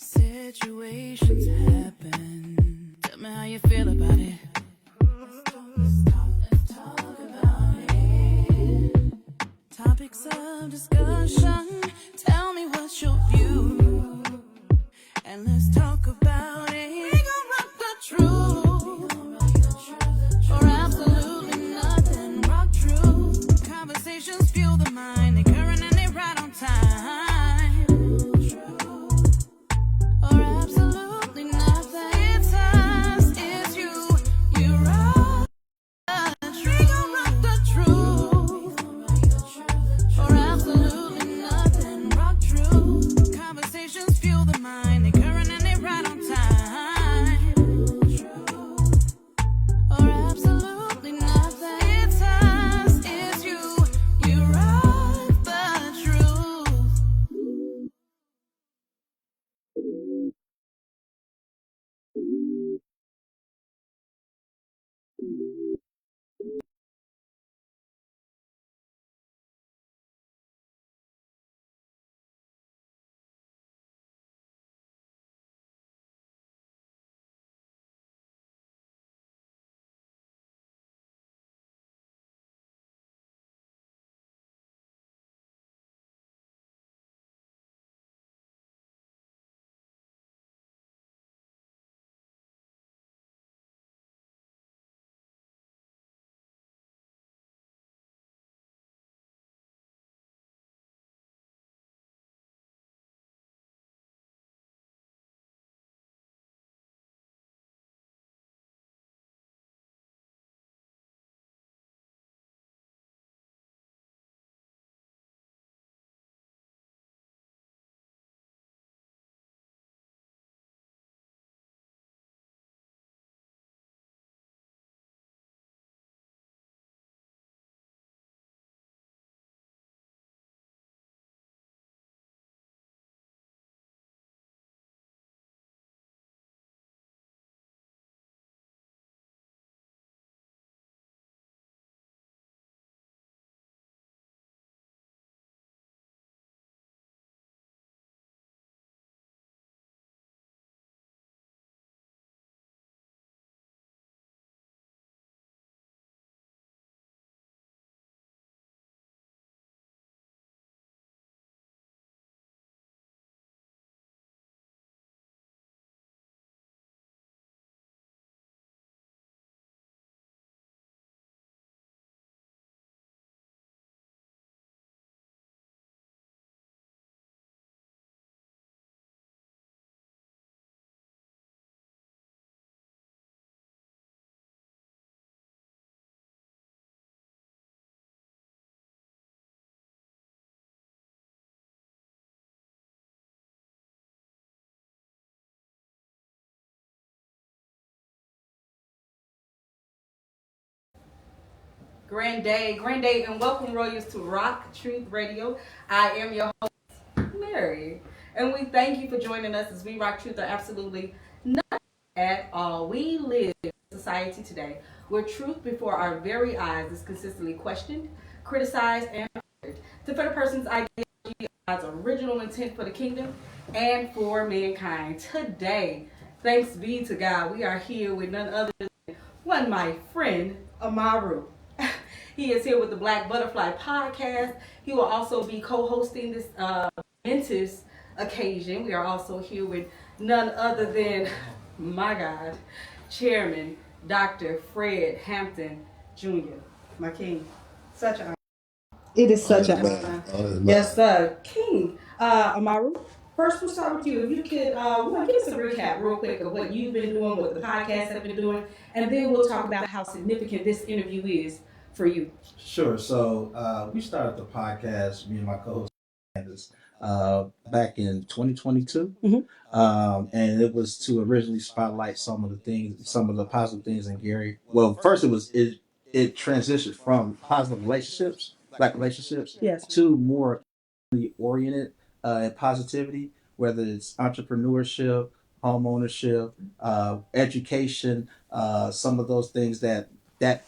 Situations happen. Tell me how you feel about it. Let's talk about it. Topics of discussion. Tell me what's your view. And let's talk about it. We gon' rock the truth. Or absolutely nothing. Rock true. Conversations fuel the mind. They current and they right on time. Or absolutely nothing. It's us, it's you. You rock the truth. We gon' rock the truth. Or absolutely nothing. Rock true. Conversations fuel the mind. They current and they right on time. Or absolutely nothing. It's us, it's you. You rock the truth. Grand day, and welcome, Royals, to Rock Truth Radio. I am your host, Mary, and we thank you for joining us as we rock truth are absolutely not at all. We live in a society today where truth before our very eyes is consistently questioned, criticized, and honored to fit a person's ideology, God's original intent for the kingdom and for mankind. Today, thanks be to God, we are here with none other than one, my friend, Amaru. He is here with the Buddafly podcast. He will also be co-hosting this momentous occasion. We are also here with none other than, my God, Chairman Dr. Fred Hampton Jr., my king. Such an honor. It is such an honor. Yes, sir. King Amaru. First, we'll start with you. If you could, give us a recap real quick of what you've been doing, what the podcast have been doing, and then we'll talk about how significant this interview is for you. Sure. So we started the podcast, me and my co-host, Candace, back in 2022. And it was to originally spotlight some of the things, some of the positive things in Gary. Well, first it transitioned from positive relationships, black relationships, Yes. to more oriented and positivity, whether it's entrepreneurship, home ownership, education, some of those things that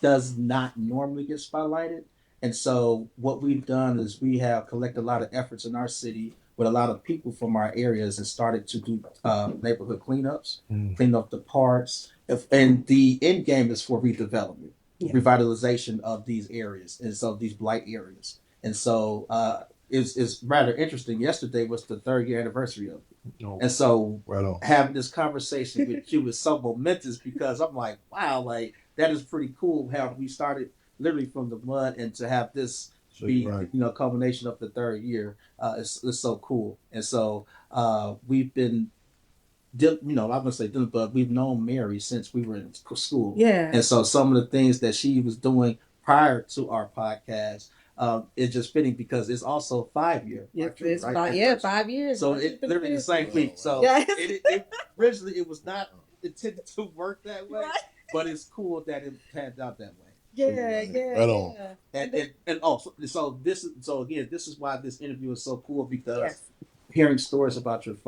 does not normally get spotlighted. And so what we've done is we have collected a lot of efforts in our city with a lot of people from our areas and started to do neighborhood cleanups, clean up the parks. And the end game is for redevelopment, revitalization of these areas, and so these blight areas. And so it's rather interesting. Yesterday was the 3rd-year anniversary of it. And so having this conversation with you is so momentous because I'm like, wow, like that is pretty cool how we started literally from the mud, and to have this be culmination of the 3rd year is so cool. And so we've been I'm gonna say but we've known Mary since we were in school. And so some of the things that she was doing prior to our podcast is just fitting because it's also 5-year. It's right? 5 years. So it literally the same week. So it originally it was not intended to work that way, but it's cool that it panned out that way. Right on. So this is why this interview is so cool, because hearing stories about your father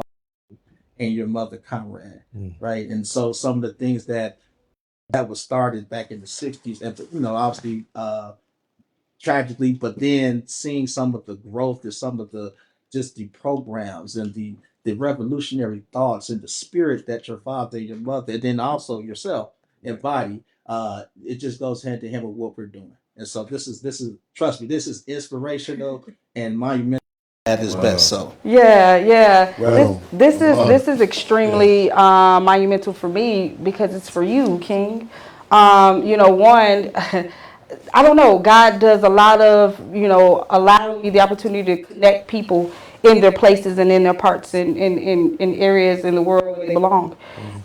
and your mother Conrad, right? And so some of the things that was started back in the 60s, and obviously tragically, but then seeing some of the growth and some of the programs and the revolutionary thoughts and the spirit that your father and your mother, and then also yourself embody, it just goes hand in hand with what we're doing. And so this is trust me, this is inspirational and monumental at its best. So this is extremely monumental for me because it's for you, King. One, I don't know, God does a lot of allowing you the opportunity to connect people in their places and in their parts and in areas in the world where they belong.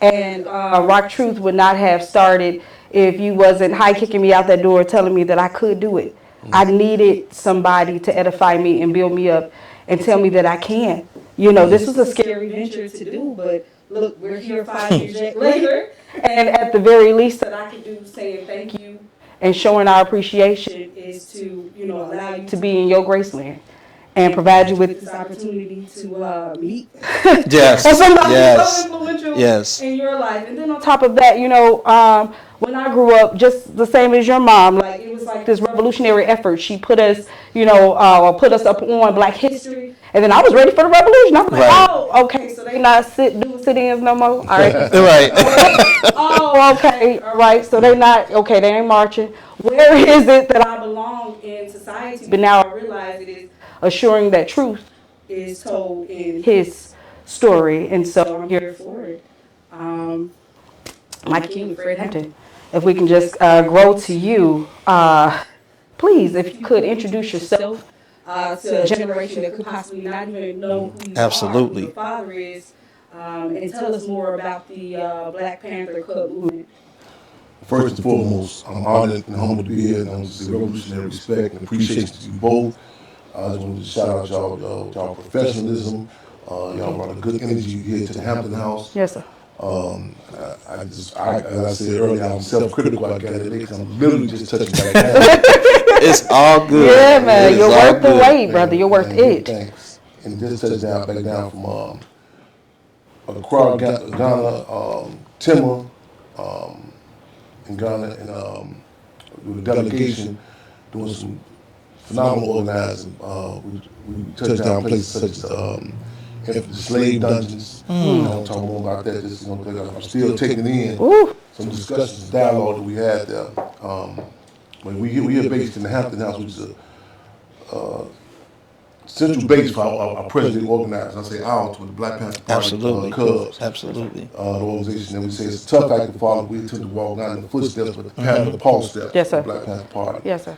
And Rock Truth would not have started if you wasn't high kicking me out that door telling me that I could do it. I needed somebody to edify me and build me up and tell me that I can. This was a scary venture to do, but look, we're here 5 years later. And at the very least that I can do saying thank you and showing our appreciation is to, allow you to be in your graceland and provide you with this opportunity to meet somebody so influential in your life. And then on top of that, when I grew up, just the same as your mom, like it was like this revolutionary effort. She put us, put us up on Black history, and then I was ready for the revolution. I was like, oh, okay, so they not doing sit-ins no more. All right, oh, okay, all right. So they not okay. They ain't marching. Where is it that I belong in society? But now I realize it is assuring that truth is told in His story, and so I'm here for it. My king, Fred Hampton. If we can just grow to you, please, if you could introduce yourself to a generation that could possibly not even know who you are, who your father is, and tell us more about the Black Panther Club movement. First and foremost, I'm honored and humbled to be here, and I want to say revolutionary respect and appreciation to you both. I just want to shout out y'all professionalism. Y'all brought a good energy here to the Hampton House. Yes, sir. As I said earlier, I'm self-critical about that because I'm literally just touching back down. It's all good. Yeah, man, you're worth the wait, brother. You're worth it. Thanks. And just touch back down from Accra, Ghana, Timor, in Ghana, and with a delegation doing some phenomenal organizing. We touched down places such as the slave dungeons. I don't talk more about that. Just, I'm still taking in some discussions, dialogue that we had there. We are based in the Hampton House, which is a central base for our president organized. I say ours, with the Black Panther Party, Cubs. Absolutely. The organization that we say it's a tough act to follow. We attempt to walk down in the footsteps, but the Paul steps. Yes, sir. The Black Panther Party. Yes, sir.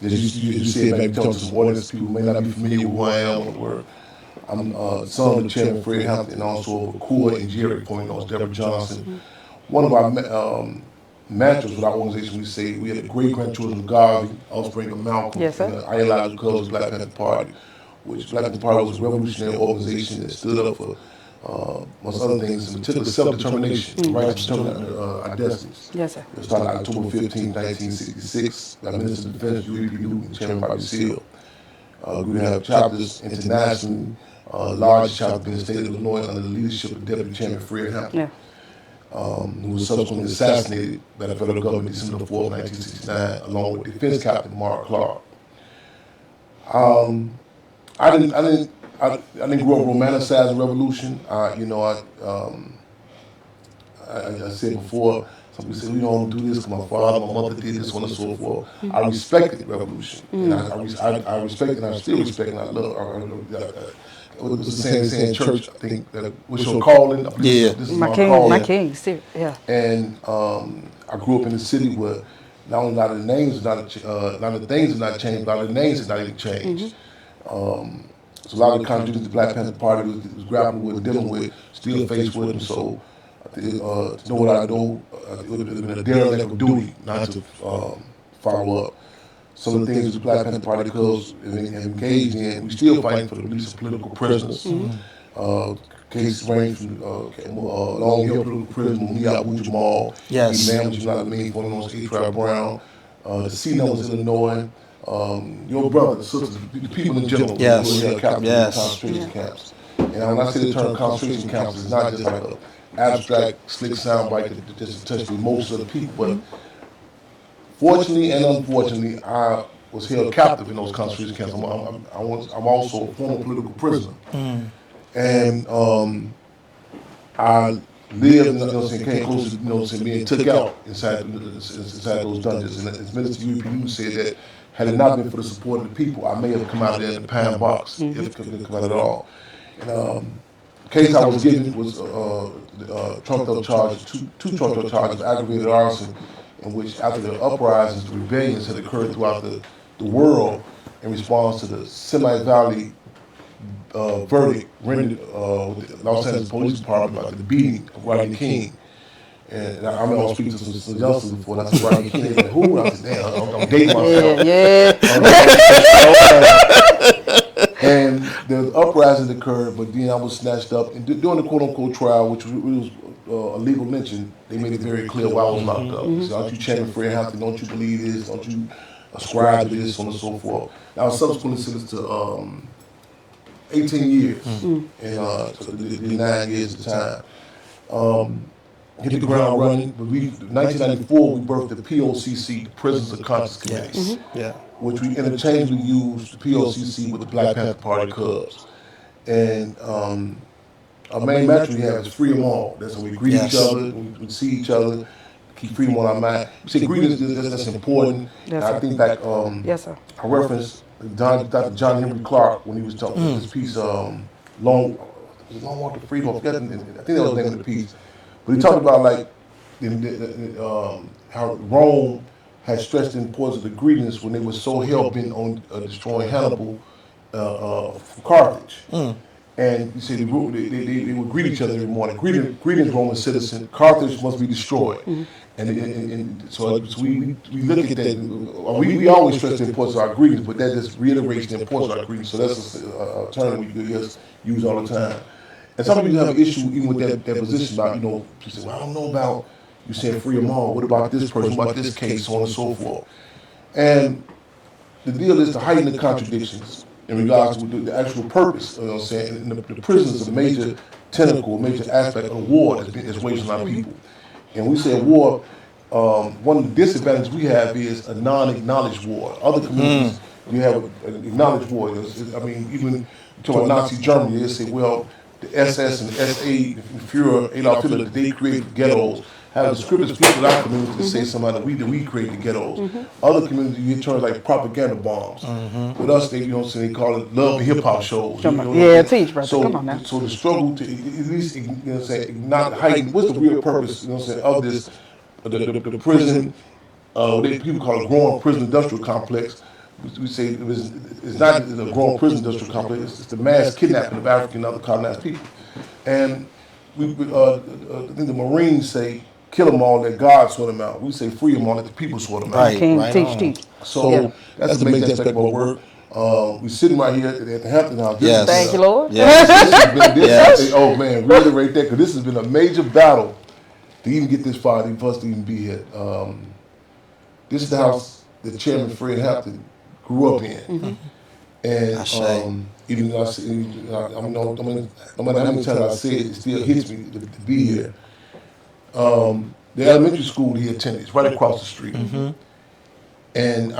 As you said, maybe talking to some audience people who may not be familiar with who I am or where I'm son of the chairman, Fred Hampton, and also of Core and Jerry Point, Deborah Johnson. One of our mantras with our organization, we say we had the great-grandchildren of Garvey, offspring of Malcolm, yes, sir. and the ideological colors of the Black Panther Party, which Black Panther Party was a revolutionary organization that stood up for, amongst other things, in particular self-determination, right to determine our destinies. Yes, sir. It started October 15, 1966, by Minister of Defense U.E.P. Newton, Chairman Bobby Seale. We have chapters internationally, large chapters in the state of Illinois under the leadership of Deputy Chairman Fred Hampton, who was subsequently assassinated by the federal government December 4, 1969, along with Defense Captain Mark Clark. I didn't grow up romanticizing revolution. I said before, some people say we don't do this because my father, my mother did this, so on and so forth. I respected revolution, and I respect and I still respect and I love. It was the saying church. I think that was your calling. This is my calling. My king, yeah. And I grew up in a city where not only a lot of the names, not the things are not changed, but a lot of the names are not even changed. So a lot of the contributions the Black Panther Party was grappling with, dealing with, still faced with, and so to know what I know, it would have been a derelict of duty not to follow up some of the things the Black Panther Party have engaged in. We still fighting for the release of political prisoners. Cases range from Long Hill political prisoner, Abu Jamal, Imam Jamil, one of those A. Brown, the C numbers in Illinois, your brothers, sisters, the people in general who are captured in concentration camps. And when I say the term concentration camps, it's not just like an abstract, slick soundbite that just touches the emotions of the people, but fortunately and unfortunately, I was held captive in those concentration camps. I'm also a former political prisoner. And I lived, came close to, being took out inside those dungeons. And as Minister UPU said that, had it not been for the support of the people, I may have come out there in the pine box, if it could have come out at all. And the case I was given was trumped up charges, two trumped up charges of aggravated arson, in which after the uprisings, the rebellions had occurred throughout the world in response to the semi-valley verdict rendered with the Los Angeles Police Department about the beating of Rodney King. And I remember I was speaking to some youngsters before, and I said, Rodney King, like, who? And I said, damn, I'm dating myself. And the uprising occurred, but then I was snatched up. And during the quote-unquote trial, which was a legal lynching, they made it very clear why I was locked up. They said, aren't you Chairman Fred Hampton? Don't you believe this? Don't you ascribe to this, so on and so forth. I was subsequently sentenced to 18 years, and so the 9 years at the time. Hit the ground running. But in 1994, we birthed the POCC, the Prisons of Conscience Committees, which we interchangeably used the POCC with the Black Panther Party Cubs. And our main mantra we have is free them all. That's when we greet each other, we see each other, keep freedom on our mind. We say greetings, that's important. Yes, I think back, I referenced Dr. John Henry Clark when he was talking this piece, Long Walk to Freedom. I think that was the name of the piece. But he talked about like how Rome had stressed the importance of the greetings when they were so hell-bent on destroying Hannibal from Carthage. And you see, they would greet each other every morning. Greetings, Roman citizen. Carthage must be destroyed. And so we look at that. We always stress the importance of our greetings, but that just reiterates the importance of our greetings. So that's a term we just use all the time. And some people have an issue even with that position about, people say, well, I don't know about you saying free them all. What about this person? What about this case? So on and so forth. And the deal is to heighten the contradictions in regards to the actual purpose. You know what I'm saying? And the prison is a major tentacle, a major aspect of the war that's waged on our people. And we say war, one of the disadvantages we have is a non-acknowledged war. Other communities, you have an acknowledged war. Even talking about Nazi Germany, they say, well, the SS and the SA, the Führer, Adolf Hitler, they created ghettos. Have the scriptures speak with our community to say somehow that we created the ghettos. Other communities, you hear terms like propaganda bombs. With us, they call it love and hip hop shows. Teach, brother. Come on now. So the struggle to at least, not heighten. What's the real purpose? Of this, the prison. People call it growing prison industrial complex. We say it's not a growing prison industrial complex. It's the mass kidnapping of African and other colonized people. And I think the Marines say, kill them all, let God sort them out. We say free them all, let the people sort them out. Teach. So that's the main aspect of our work. We're sitting right here at the Hampton House. Thank you, Lord. Oh man, reiterate that, because this has been a major battle to even get this far, for us to even be here. This is the house that Chairman Fred Hampton grew up in. And even though no matter how many times I say it, it still hits me to be here. The elementary school he attended is right across the street. And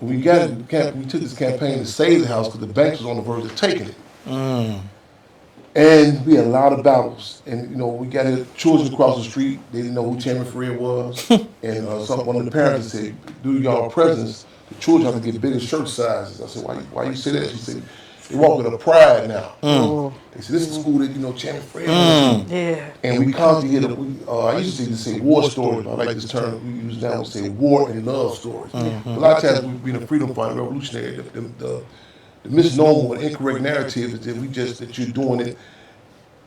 we took this campaign to save the house because the banks was on the verge of taking it. And we had a lot of battles. And, we got children across the street. They didn't know who Chairman Fred was. And one of the parents said, due to y'all presence, the children have to get bigger shirt sizes. I said, why you say that? She said, they walk with a pride now. They said, this is the school that, Chairman Fred was. Yeah. And we constantly hit I used to say war stories, but I like this term we use now, we say war and love stories. A lot of times we've been a freedom fighter, revolutionary. The misnomer or incorrect narrative is that you're doing it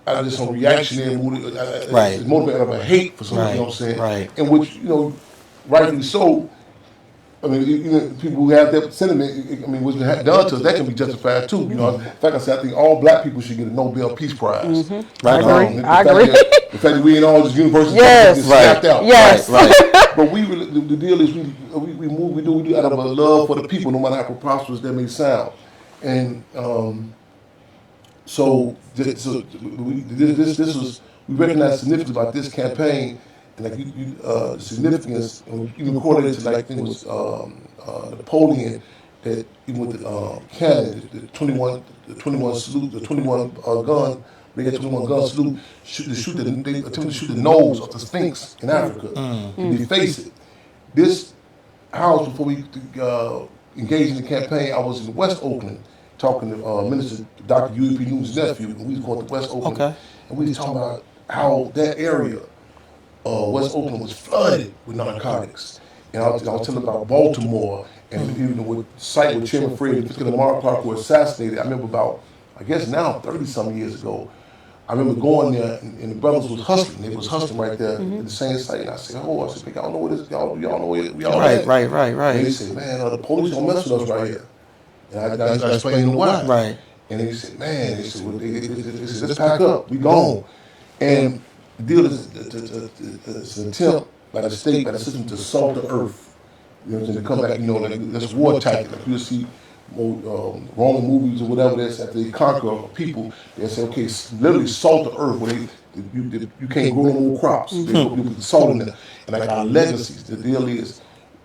out of just some reactionary mood. It's motivated out of a hate for something, you know what I'm saying? Right. And which, rightly so, I mean, people who have that sentiment, what's been done to us, that can be justified too. In fact, I think all black people should get a Nobel Peace Prize. I agree. I agree. The fact that we in all these universities Yes. snapped out. Yes. Right. But the deal is we do out of a love for the people, no matter how preposterous that may sound. And this was, we recognized significance about this campaign, and the significance, and we even correlated to, I think it was Napoleon, that even with the cannon, the 21 salute, the 21 gun, they had 21 gun salute, they attempted to shoot the nose of the Sphinx in Africa, to deface it. This house, before we engaged in the campaign, I was in West Oakland, talking to Minister Dr. U.E.P. Newton's nephew, and we was going to West Oakland, and we was talking about how that area, West Oakland, was flooded with narcotics. And I was telling about Baltimore, and even with the site where Chairman Fred and the Amaru Park were assassinated. I remember about, I guess now 30-some years ago, I remember going there, and the brothers was hustling. They was hustling right there at the same site. And I said, y'all know what this, y'all know where we all at. Right. And they said, man, the police don't mess with us right here. And I explained to them why. Right. And they said, man, they said, let's pack up, we gone. And the deal is, it's an attempt by the state, by the system to salt the earth. You know what I'm saying? To come back, that's war tactic. Like you'll see Roman movies or whatever that's after they conquer people, they say, okay, literally salt the earth where you can't grow no more crops. They put salt in there. And like our legacies, the deal is,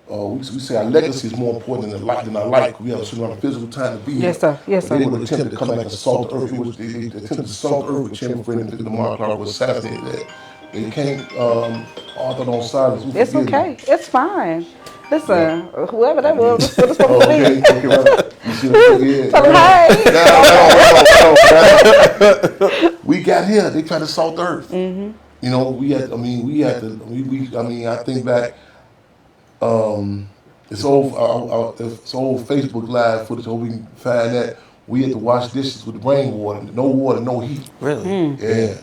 we say our legacy is more important than our life. We have a certain amount of physical time to be here. Yes, sir. Yes, sir. They would attempt to come back and salt the earth. They attempted to salt the earth with Chairman Fred and Amaru Clark was assassinated. That they can't author on silence. It's okay. It's fine. Listen, whoever that was, that's what it's supposed to be. Okay, right. You see what I'm saying? Tell them, hey. We got here. They tried to salt the earth. I think back. It's old Facebook Live footage. Hope we can find that. We had to wash dishes with rainwater, no heat. Really? Yeah.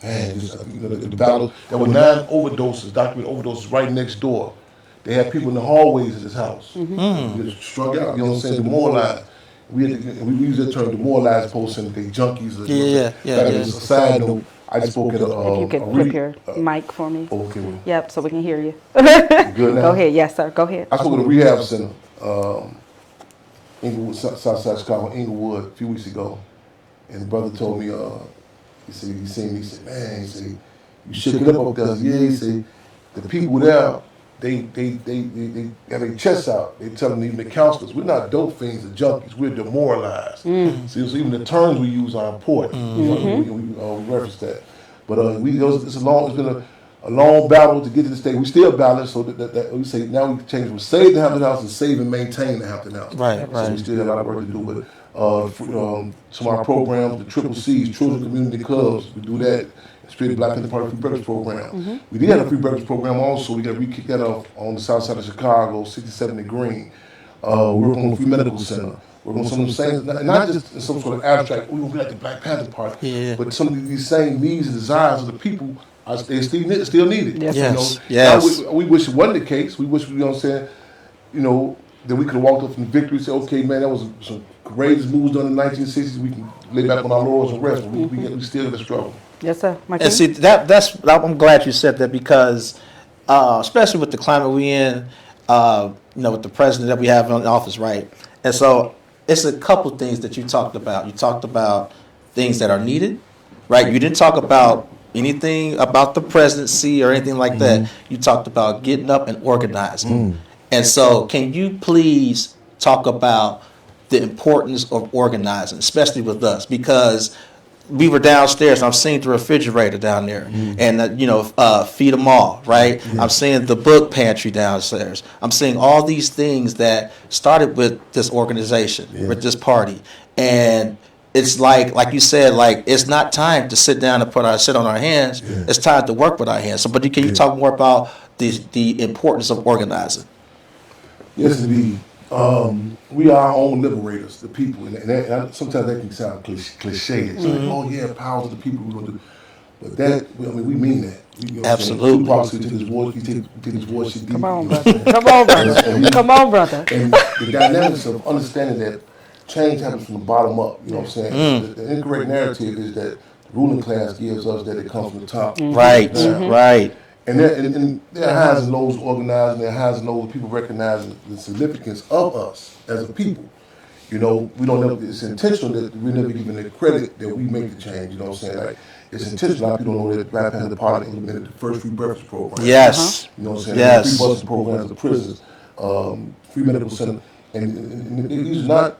And the battle. There were 9 overdoses, documented overdoses right next door. They had people in the hallways of this house. Just struck out. You know what I'm saying? Demoralized. We use that term, demoralized post-syndicate junkies. Yeah. A side note. I spoke at a. If you could flip your mic for me. Okay. Well. Yep, so we can hear you. Good now? Go ahead. Yes, sir. Go ahead. I spoke at a rehab center, Inglewood, Southside Chicago, Inglewood, a few weeks ago. And the brother told me, he seen me, he said, man, he said, you shook it up there. Yeah, he said, the people there, they have their chests out. They telling even the counselors, we're not dope fiends or junkies, we're demoralized. So even the terms we use are important. We reference that. But it's been a long battle to get to this stage. We still battle, so that we say now we change from save the Hampton House and save and maintain the Hampton House. Right. So we still have a lot of work to do. But some of our programs, the Triple C's, Children Community Clubs, we do that. Straight Black Panther Party Free Breakfast Program. We did have a free breakfast program also. We got to re-kick that off on the south side of Chicago, 67 and Green. We work on the Free Medical Center. We're on some of the same, not just some sort of abstract, we won't be like the Black Panther Party, but some of these same needs and desires of the people they still needed. Yes. We wish it wasn't the case. We wish, you know what I'm saying, that we could have walked up from victory and said, okay, man, that was some courageous moves done in the 1960s. We can lay back on our laurels and rest. We still in the struggle. Yes, sir. And see, that's I'm glad you said that because, especially with the climate we in, with the president that we have in office, right? And so it's a couple things that you talked about. You talked about things that are needed, right? You didn't talk about anything about the presidency or anything like that. You talked about getting up and organizing. And so, can you please talk about the importance of organizing, especially with us? Because we were downstairs. I'm seeing the refrigerator down there, and feed them all. Right. I'm seeing the book pantry downstairs. I'm seeing all these things that started with this organization, with this party, and it's like you said, like it's not time to sit down and sit on our hands. It's time to work with our hands. So, but can you talk more about the importance of organizing? Yes, indeed. We are our own liberators, the people, and sometimes that can sound cliche. It's like, oh yeah, power to the people. We're gonna do, but that, I mean, we mean that. Absolutely. Tupac said, take his voice, he take his voice. Come on, brother. Come on, brother. Come on, brother. And the dynamics of understanding that change happens from the bottom up. You know what I'm saying? The incorrect narrative is that the ruling class gives us that it comes from the top. Right. Right. And there are highs and lows organized, and there are highs and lows people recognizing the significance of us as a people. You know, we don't know, it's intentional that we're never given the credit that we make the change, you know what I'm saying? Like, it's intentional. A lot of people don't know that Black Panther Party implemented the first free breakfast program. Yes. You know what I'm saying? Yes. Free busing programs to prisons, free medical center, and these are not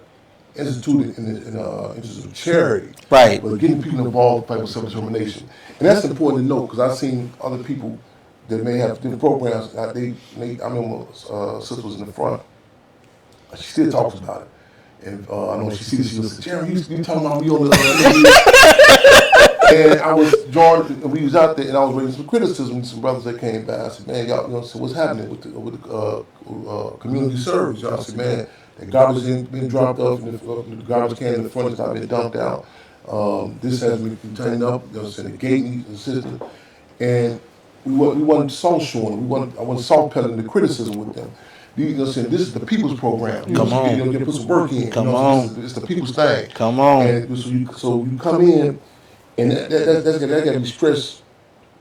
instituted in interest of charity. Right. But getting people involved with self-determination. And that's important to note, because I've seen other people that may have different programs. I remember sister was in the front. She still talks about it. And I know she sees, she was like, Jeremy, you talking about me on the and I was drawing, and we was out there, and I was raising some criticism. Some brothers that came by, I said, man, y'all, so what's happening with the community service? Y'all said, man, the garbage is being dropped off, and the garbage can in the front is not being dumped out. This has been tightened up. You know, the gate needs assistance, and we wasn't soft showing. I wasn't soft pedaling the criticism with them. You know, saying this is the people's program. Come on. You put some work in. Come on. on. It's the people's thing. Come on. And so you come in, and that's got to be stressed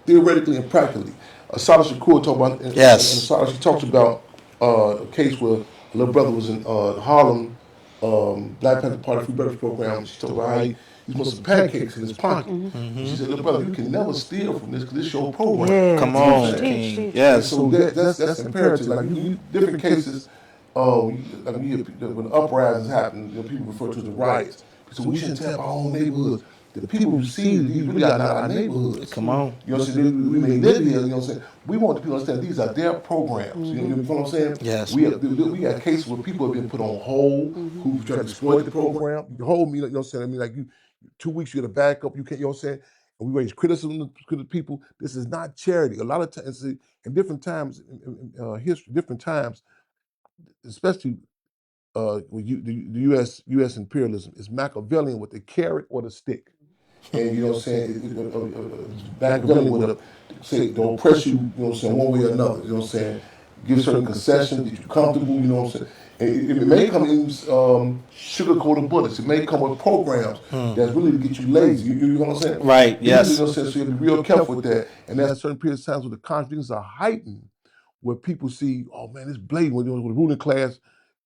theoretically and practically. Sada Shakur talked about, Yes. and Sada, she talks about a case where a little brother was in Harlem, Black Panther Party free breakfast program. She talked about how he put some pancakes in his pocket. She said, little brother, you can never steal from this because this is your program. Yeah. Come on, King. Yes. So that's imperative. Like different cases, like when uprisings happen, people refer to the riots. So we shouldn't tap our own neighborhoods. The people who see these really are not our neighborhoods. Come on. You know what I'm saying? We may live here, you know what I'm saying? We want the people to understand these are their programs. You know what I'm saying? Yes. We got cases where people have been put on hold, who've tried to exploit the program. The hold me, you know what I'm saying? I mean, like 2 weeks you got to back up, you can't, you know what I'm saying? And we raise criticism to the people. This is not charity. A lot of times, in different times, in history, different times, especially with the U.S. imperialism, is Machiavellian with the carrot or the stick. And you know what I'm saying? Machiavellian with say, don't oppress you, you know what I'm saying, one way or another, you know what I'm saying? Give certain concessions, get you comfortable, you know what I'm saying? And it may come in sugar-coated bullets. It may come with programs that's really to get you lazy. You know what I'm saying? Right, yes. You know what I'm saying? So you have to be real careful with that. And there's certain periods of times where the contradictions are heightened, where people see, oh man, it's blatant when the ruling class,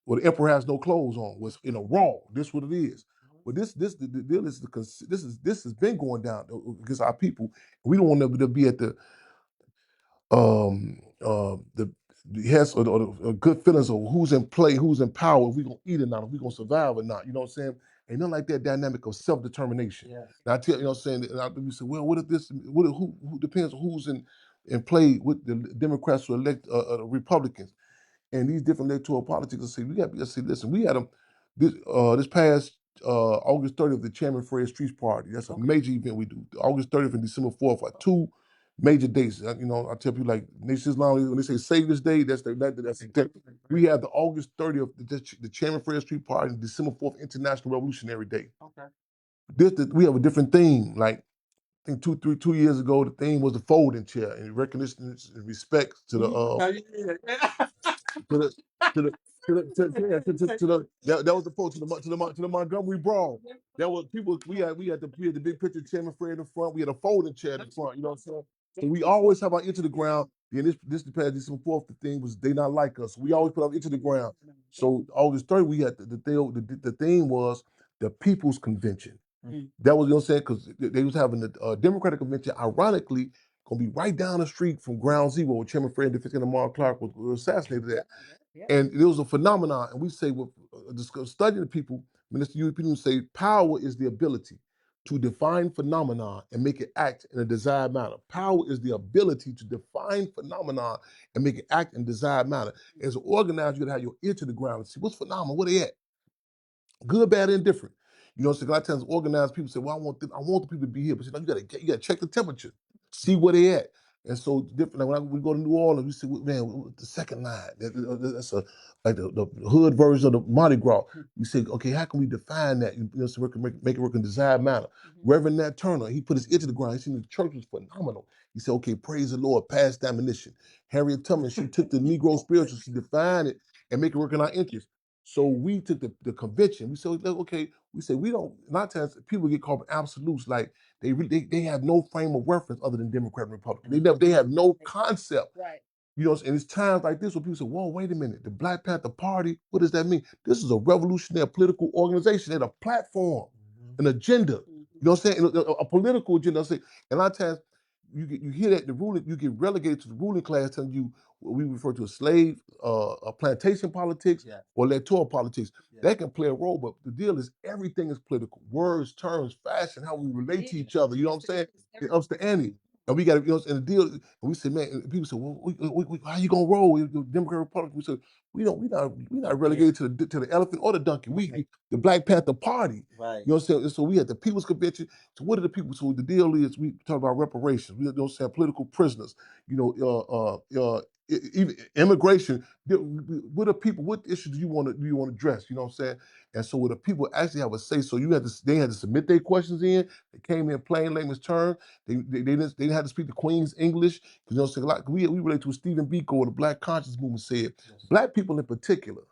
where the emperor has no clothes on, was raw. This what it is. But the deal is this has been going down against our people. We don't want them to be at the yes or the good feelings of who's in play, who's in power, if we gonna eat or not, if we gonna survive or not. You know what I'm saying? Ain't nothing like that dynamic of self-determination. Yes. Now I tell you know what I'm saying. And you say, well, what if this? Who depends on who's in play with the Democrats or elect Republicans? And these different electoral politics, I say, we got to say, listen, we had them this past August 30th, the Chairman Fred Streets Party. That's a major event we do. August 30th and December 4th are two major dates. You know, I tell people like Nation Islam, when they say Save This Day, that's we have the August 30th, the Chairman Fred Street Party, and December 4th, International Revolutionary Day. Okay. We have a different theme. Like I think 2 years ago, the theme was the folding chair in recognition and respect to the that was the folks to the Montgomery Brawl. That was people. We had the big picture Chairman Fred in the front. We had a folding chair in the front. You know what I'm saying? So we always have our ear to the ground. And this past December 4th, the thing was they not like us. We always put our ear to the ground. So August 3rd, we had the theme was the People's Convention. That was, you know what I'm saying, because they was having the Democratic convention, ironically, going to be right down the street from Ground Zero, where Chairman Fred and Amaru Clark was assassinated at. And it was a phenomenon. And we say, well, studying the people, Minister European say, power is the ability to define phenomena and make it act in a desired manner. Power is the ability to define phenomena and make it act in a desired manner. As an organizer, you got to have your ear to the ground and see what's phenomenal, where they at. Good, bad, indifferent. You know, so a lot of times organized people say, well, I want the people to be here. But you know, you gotta check the temperature, see where they at. And so different. Like when we go to New Orleans, we say, man, the second line. That's like the hood version of the Mardi Gras. We say, okay, how can we define that? You know, so we can make it work in desired manner. Reverend Nat Turner, he put his ear to the ground. He seen the church was phenomenal. He said, okay, praise the Lord, pass the ammunition. Harriet Tubman, she took the Negro spiritual, she defined it and make it work in our interest. So we took the convention. We said, okay, we say we don't. A lot of times people get called absolutes, like they have no frame of reference other than Democrat and Republican. They have no concept. Right. You know, and it's times like this where people say, whoa, wait a minute, the Black Panther Party, what does that mean? This is a revolutionary political organization. They had a platform, an agenda. You know what I'm saying? A political agenda. And a lot of times you hear that the ruling, you get relegated to the ruling class telling you what we refer to as slave, plantation politics, or electoral politics. That can play a role, but the deal is everything is political. Words, terms, fashion, how we relate to each other. You know what I'm saying? It ups the ante. And we got to, you know, and the deal, and we say, man, and people say, well, how you gonna roll with the Democrat Republican? We say, we're not relegated to the elephant or the donkey. We the Black Panther Party. Right. You know what I'm saying? So we had the People's Convention. So what are the people? So the deal is we talk about reparations. We don't say political prisoners. You know, even immigration. What are people? What issues do you want to address? You know what I'm saying? And so where the people actually have a say, so they had to submit their questions in. They came in plain layman's terms. They didn't have to speak the Queen's English. Because you know, so like we relate to what Stephen Biko, the Black Conscious Movement said. Black people in particular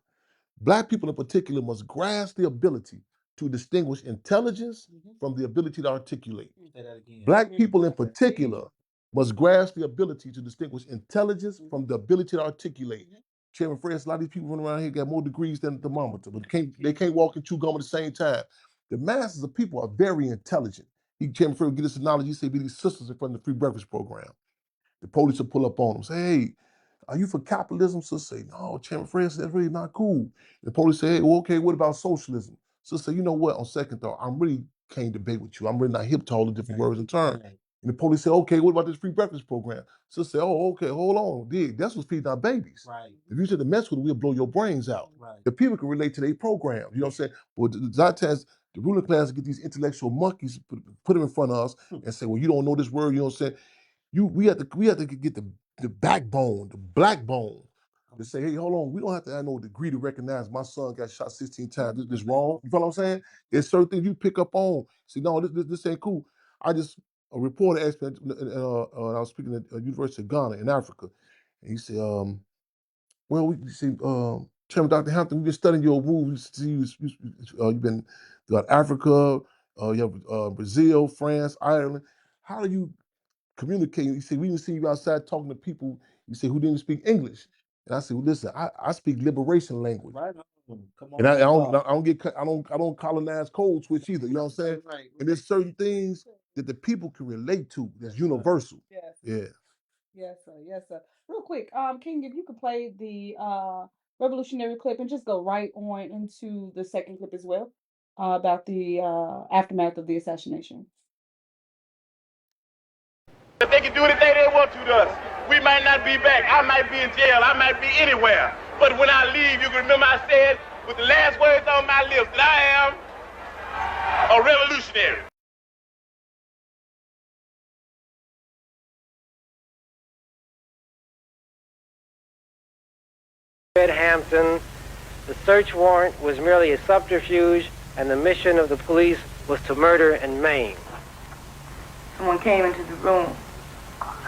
must grasp the ability to distinguish intelligence from the ability to articulate. Say that again. Black people in particular must grasp the ability to distinguish intelligence from the ability to articulate. Chairman Fred, a lot of these people running around here got more degrees than a thermometer, but they can't walk and chew gum at the same time. The masses of people are very intelligent. Chairman Fred would get this analogy, he said, be these sisters in front of the free breakfast program. The police will pull up on them, say, hey, are you for capitalism? Sister say, no, Chairman Fred said, that's really not cool. The police say, hey, well, okay, what about socialism? Sister say, you know what, on second thought, I really can't debate with you. I'm really not hip to all the different words and terms. Right. And the police say, okay, what about this free breakfast program? Sister say, oh, okay, hold on. That's what's feeding our babies. Right. If you said to mess with it, we'll blow your brains out. Right. The people can relate to their program. You know what I'm saying? But a lot of times, the ruling class get these intellectual monkeys, put them in front of us and say, well, you don't know this word, you know what I'm saying? We have to get the backbone, the black bone, to say, hey, hold on, we don't have to have no degree to recognize my son got shot 16 times. This wrong. You follow what I'm saying? There's certain things you pick up on. See, no, this ain't cool. A reporter asked me, and I was speaking at the University of Ghana in Africa, and he said, well, we see, Chairman Dr. Hampton, we've been studying your moves. You've been throughout Africa, you have Brazil, France, Ireland. How do you communicating? He said, we didn't see you outside talking to people, you say, who didn't speak English. And I said, well, listen, I speak liberation language. Right. Come on, and I don't colonize code switch either. You know what I'm saying? Right. And there's certain things that the people can relate to that's universal. Yes. Yeah. Yes, sir. Yes, sir. Real quick, King, if you could play the revolutionary clip and just go right on into the second clip as well, about the aftermath of the assassination. If they can do anything they want to us, we might not be back. I might be in jail. I might be anywhere. But when I leave, you can remember I said with the last words on my lips that I am a revolutionary. At Hampton, the search warrant was merely a subterfuge, and the mission of the police was to murder and maim. Someone came into the room,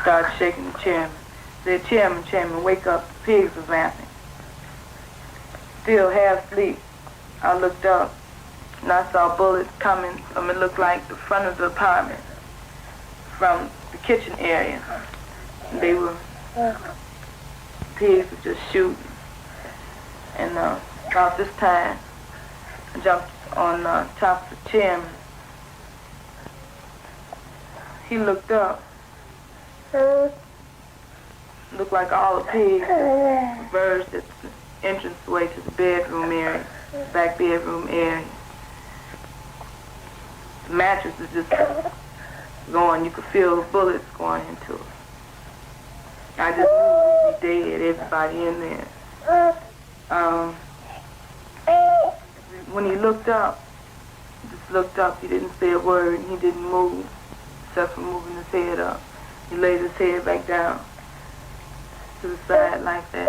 started shaking the chairman. Said, Chairman, wake up, the pigs was laughing. Still half asleep, I looked up, and I saw bullets coming from, it looked like the front of the apartment, from the kitchen area. And pigs were just shooting. And about this time, I jumped on top of the chairman, He looked up. Looked like all the pigs converged at the entranceway to the bedroom area, back bedroom area. The mattress was just going. You could feel the bullets going into it. I just knew we'd be dead, everybody in there. When he looked up, just looked up, he didn't say a word, and he didn't move, except for moving his head up. He laid his head back down to the side like that.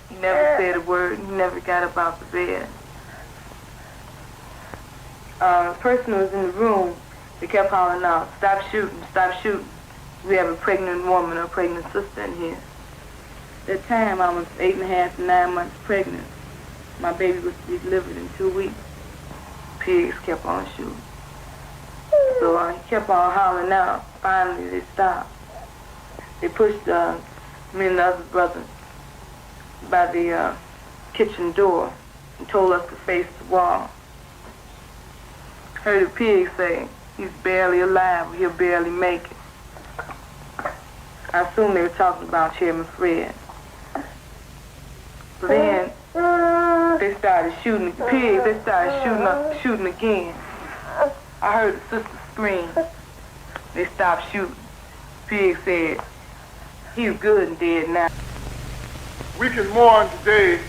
He never said a word, and he never got up out the bed. The person who was in the room, they kept hollering out, "Stop shooting, stop shooting. We have a pregnant woman or a pregnant sister in here." At that time, I was 8.5 to 9 months pregnant. My baby was to be delivered in 2 weeks. Pigs kept on shooting. So he kept on hollering out. Finally, they stopped. They pushed me and the other brother by the kitchen door and told us to face the wall. Heard the pig say, "He's barely alive, he'll barely make it." I assume they were talking about Chairman Fred. So then they started shooting the pigs. They started shooting again. I heard the sister scream. They stopped shooting. Pig said, "He's good and dead now." We can mourn today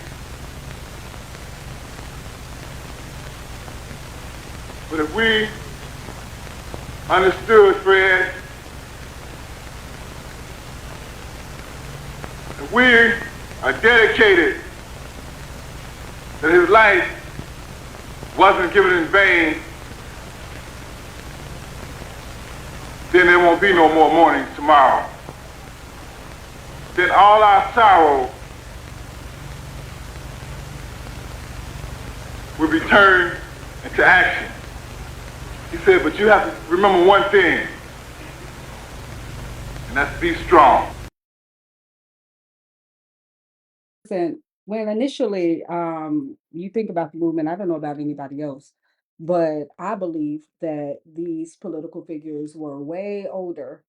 but if we understood Fred, if we are dedicated that his life wasn't given in vain, then there won't be no more mourning tomorrow. Then all our sorrow will be turned into action. He said, but you have to remember one thing, and that's be strong. And when initially you think about the movement, I don't know about anybody else, but I believe that these political figures were way older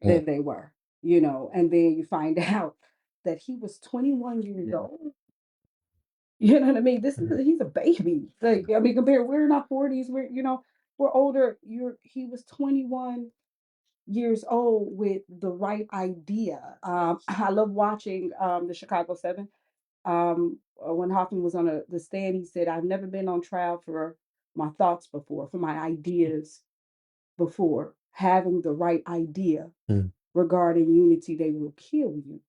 than they were, and then you find out that he was 21 years old. You know what I mean? He's a baby. Like, I mean, compared, we're in our 40s, we're older. He was 21 years old with the right idea. I love watching the Chicago 7. When Hoffman was on the stand, he said, "I've never been on trial for my thoughts before, for my ideas before. Having the right idea regarding unity, they will kill you.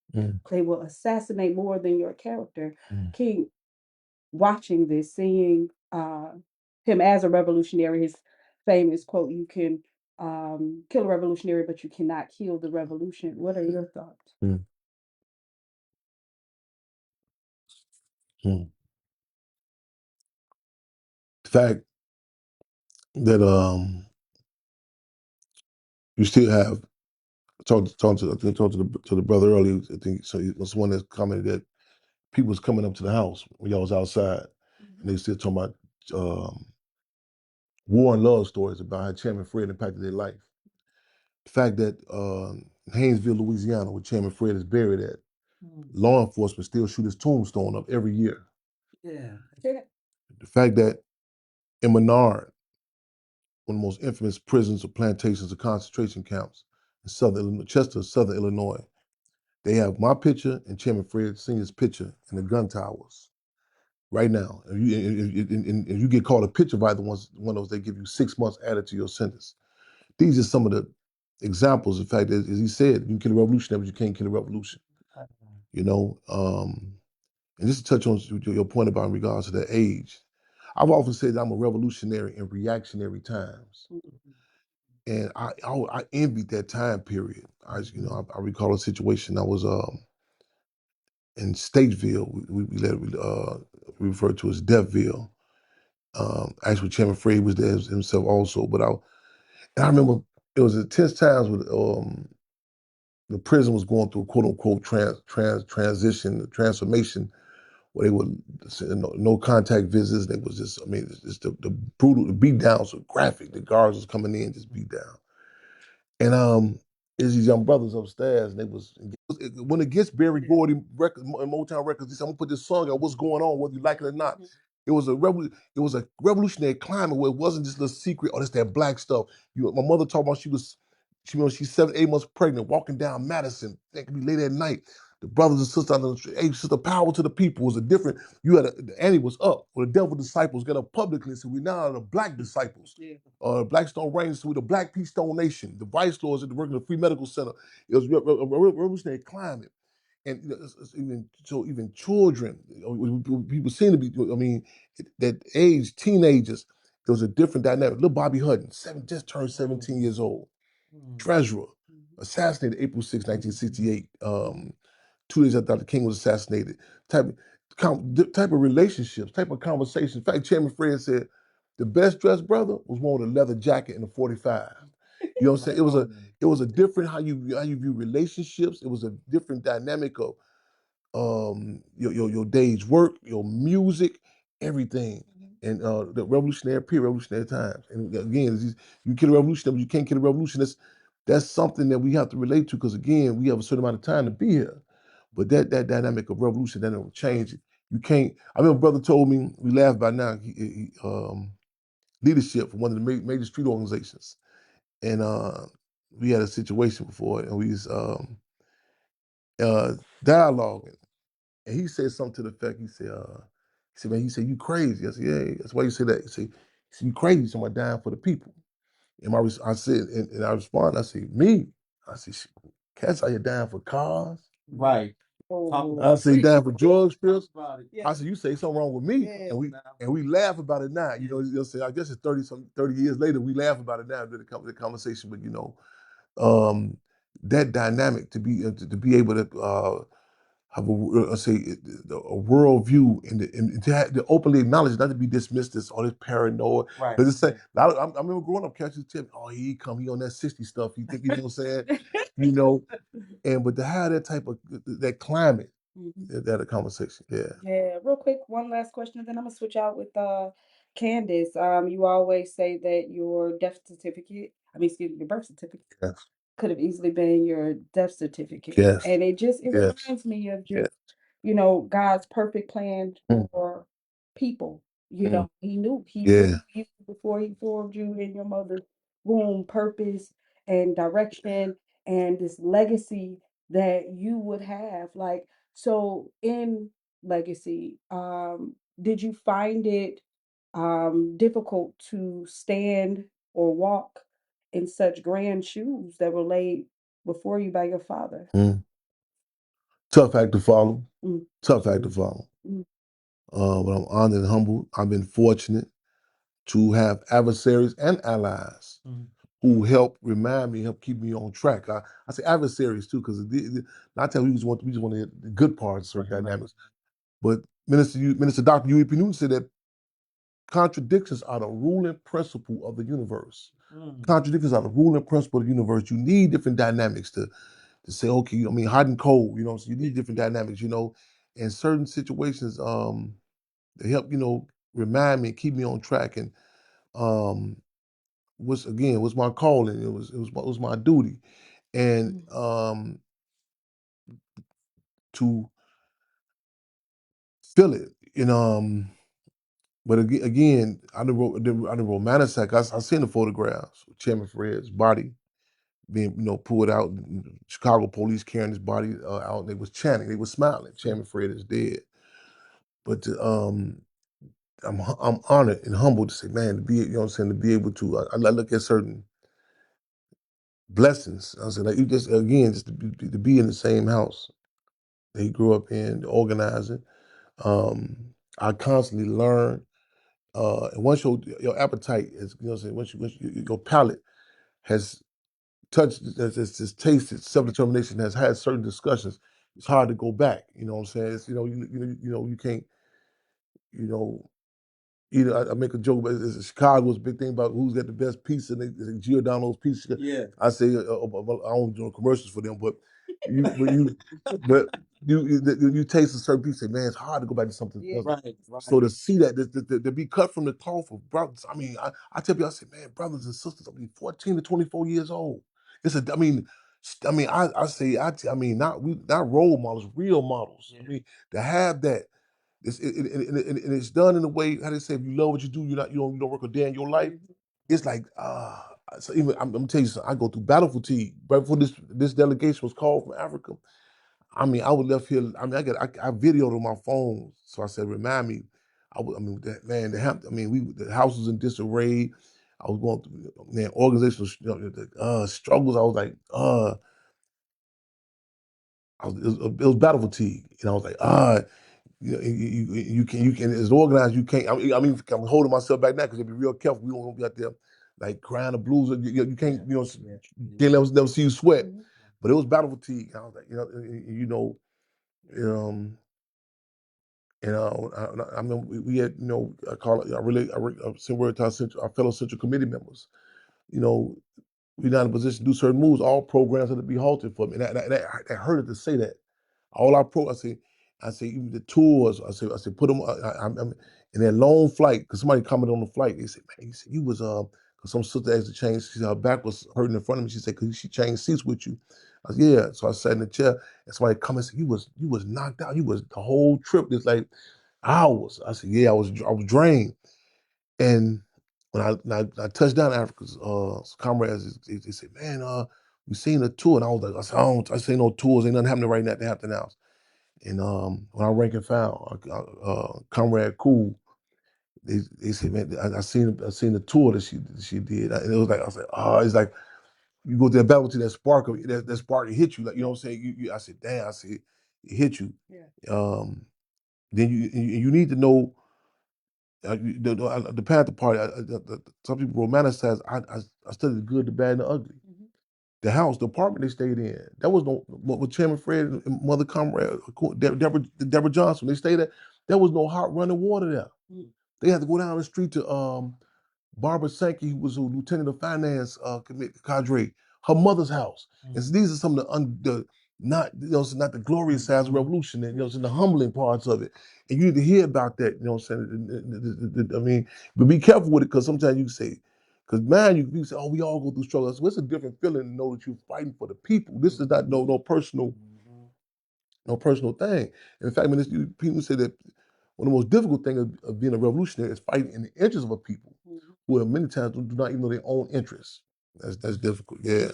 They will assassinate more than your character." King, watching this, seeing him as a revolutionary, his famous quote, "You can kill a revolutionary, but you cannot kill the revolution." What are your thoughts? The fact that you still have talked to the brother earlier. I think so. He was one that commented that people was coming up to the house when y'all was outside, and they still talking about war and love stories about how Chairman Fred impacted their life. The fact that in Haynesville, Louisiana, where Chairman Fred is buried at, law enforcement still shoot his tombstone up every year. Yeah. The fact that in Menard, one of the most infamous prisons or plantations or concentration camps in Chester, Southern Illinois, they have my picture and Chairman Fred Sr.'s picture in the gun towers right now. If you get caught a picture by one of those, they give you 6 months added to your sentence. These are some of the examples. In fact, as he said, you can kill a revolutionary, but you can't kill a revolution. And just to touch on your point about in regards to the age, I've often said that I'm a revolutionary in reactionary times. And I envied that time period. I recall a situation. I was in Statesville. We referred to as Deathville. Actually, Chairman Fred was there himself also. But I remember it was intense times with the prison was going through quote unquote transformation, where they would no contact visits. They was just, the brutal, the beat downs were graphic. The guards was coming in, just beat down. And there's these young brothers upstairs, and they was when it gets Barry Gordy records and Motown records. They said, "I'm gonna put this song out. What's going on, whether you like it or not?" It was a revolutionary climate where it wasn't just a secret. Oh, that's that black stuff. My mother talked about she's 7, 8 months pregnant, walking down Madison. That could be late at night. The brothers and sisters, hey, sister, power to the people was a different. You had the Annie was up, or the devil disciples got up publicly. So we now are the black disciples. Blackstone Rangers, so we the Black Peace Stone Nation. The Vice Lords at the work of the Free Medical Center. It was a revolutionary climate. And even children, people seem to be, that age, teenagers, there was a different dynamic. Little Bobby Hutton, just turned 17 years old. Treasurer, assassinated April 6, 1968. 2 days after Dr. King was assassinated. Type of relationships, type of conversations. In fact, Chairman Fred said, the best dressed brother was one with a leather jacket and a 45. You know what I'm saying? It was a different how you view relationships. It was a different dynamic of your day's work, your music, everything. And the revolutionary period, revolutionary times. And again, you kill a revolution, but you can't kill a revolution. That's something that we have to relate to because again, we have a certain amount of time to be here. But that dynamic of revolution, that will change it. You can't. I remember a brother told me, we laugh by now, leadership for one of the major street organizations. And we had a situation before, and we was dialoguing. And he said something to the effect, man, you crazy. I said, yeah, that's why you say that. He said, you crazy, somebody dying for the people. And I said, and I responded, I said, me? I said, cats out here dying for cars. Right. I say dying for drugs, pills. Yeah. I said, you say something wrong with me. And we laugh about it now. You know what I'm saying? I guess it's 30 years later, we laugh about it now during the conversation. But that dynamic to be able to have a worldview and to openly acknowledge, not to be dismissed as all this paranoia. Right. Because I remember growing up catching tip, oh, he on that 60 stuff. He think, you know what I'm saying? But to have that type of that climate, that a conversation, yeah. Yeah, real quick, one last question, and then I'm gonna switch out with Candace. You always say that your death certificate, your birth certificate Yes. could have easily been your death certificate. Yes. And it Yes. reminds me of just, God's perfect plan for people. He knew you before he formed you in your mother's womb, purpose and direction and this legacy that you would have. Like, so in legacy, did you find it difficult to stand or walk in such grand shoes that were laid before you by your father? Tough act to follow. Mm. Tough act to follow. Mm. But I'm honored and humbled. I've been fortunate to have adversaries and allies who help keep me on track. I say adversaries too, because not tell we just want the good parts, certain dynamics. But Minister Dr. U.E.P. Newton said that contradictions are the ruling principle of the universe. Contradictions are the ruling principle of the universe. You need different dynamics to say, okay, hot and cold, so you need different dynamics, in certain situations, they help, remind me, keep me on track. And was my calling. It was my duty. And to feel it. But again, I done romanticize. I seen the photographs of Chairman Fred's body being, pulled out. Chicago police carrying his body out. And they was chanting. They was smiling. Chairman Fred is dead. But I'm honored and humbled to say, man, to be, to be able to. I look at certain blessings. I said, like, just to be in the same house that he grew up in, organizing. I constantly learn. And once your appetite is, once your palate has touched, has tasted, self-determination has had certain discussions, it's hard to go back. You know what I'm saying? It's, you can't, I make a joke about Chicago was a big thing about who's got the best pizza, and they Giordano's pizza. Yeah. I say I don't do commercials for them, but you taste a certain pizza, man, it's hard to go back to something else. Right. So to see that, to be cut from the cloth of brothers, I tell people, I say, man, brothers and sisters, 14 to 24 years old. not role models, real models. I mean, to have that, and it's done in a way. How they say, if you love what you do, you don't work a day in your life. It's like So even I'm gonna tell you something. I go through battle fatigue. Right before this delegation was called from Africa, I was left here. I videoed on my phone. So I said, remind me. That man, the house was in disarray. I was going through organizational struggles. I was like, it was battle fatigue, and I was like, you can as organized. You can't. I'm holding myself back now because be real careful. We don't want to be out there like crying the blues. You can't, can't never see you sweat. But it was battle fatigue. And I was like, um, I mean, we had, I call it, I sent word to our fellow Central Committee members. You know, we're not in a position to do certain moves. All programs had to be halted for me. And that hurted to say that. All our I say even the tours. I say put them. I'm in that long flight because somebody commented on the flight. They said, man, you was because some sister asked to change. She said her back was hurting in front of me. She said, because she changed seats with you. I said, yeah. So I sat in the chair and somebody come and said, you was knocked out. You was the whole trip. It's like hours. I said, yeah, I was drained. And when I touched down in Africa's comrades, they said, man, we seen a tour. And I was like, I say no tours. Ain't nothing happening right now at the Hampton House. And when I rank and file, Comrade Cool, they said, man, I seen the tour that she did, and it was like I was like, oh, it's like you go to that battle to that spark that spark, it hit you, like, you know what I'm saying. I said, damn, I said it hit you. Um, then you need to know the Panther Party. Some people romanticize. I studied the good, the bad, and the ugly. The house, the apartment they stayed in, that was no with Chairman Fred and Mother Comrade, Deborah Johnson. They stayed there. There was no hot running water there. They had to go down the street to Barbara Sankey, who was a lieutenant of finance cadre, her mother's house. And so these are some of the not not the glorious sides of revolution, and the humbling parts of it. And you need to hear about that. You know what I'm saying? I mean, but be careful with it because sometimes you say, because man, you say, oh, we all go through struggles. So it's a different feeling to know that you're fighting for the people. This is not no personal thing. In fact, people say that one of the most difficult things of being a revolutionary is fighting in the interests of a people who many times do not even know their own interests. That's difficult. Yeah,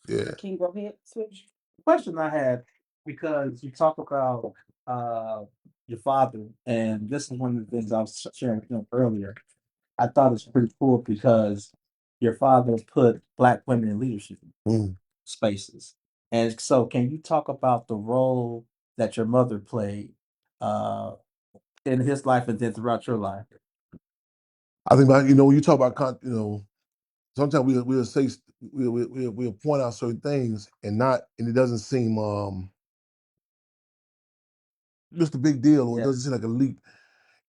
yeah. King, go ahead, switch. Question I had, because you talk about your father, and this is one of the things I was sharing with him earlier. I thought it's pretty cool because your father put Black women in leadership spaces. And so, can you talk about the role that your mother played uh, in his life and then throughout your life? I think about, when you talk about sometimes we'll say we'll point out certain things and it doesn't seem just a big deal, or it doesn't seem like a leap.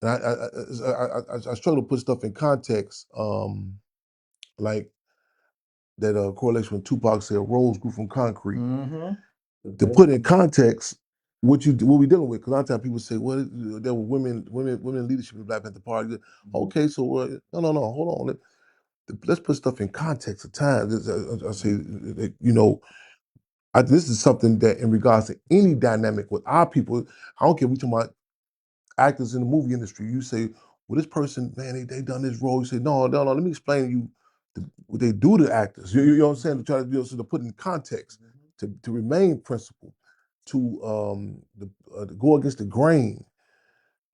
And I struggle to put stuff in context, like that correlation when Tupac said rose grew from concrete. To put in context what we dealing with, because a lot of times people say, well, there were women in leadership in the Black Panther Party. Okay, so no, hold on. Let's put stuff in context of time. I say, this is something that in regards to any dynamic with our people, I don't care if we're talking about actors in the movie industry. You say, well, this person, man, they done this role. You say, no, let me explain to you what they do to actors. You know what I'm saying? To try to, to put in context, to remain principled, to go against the grain.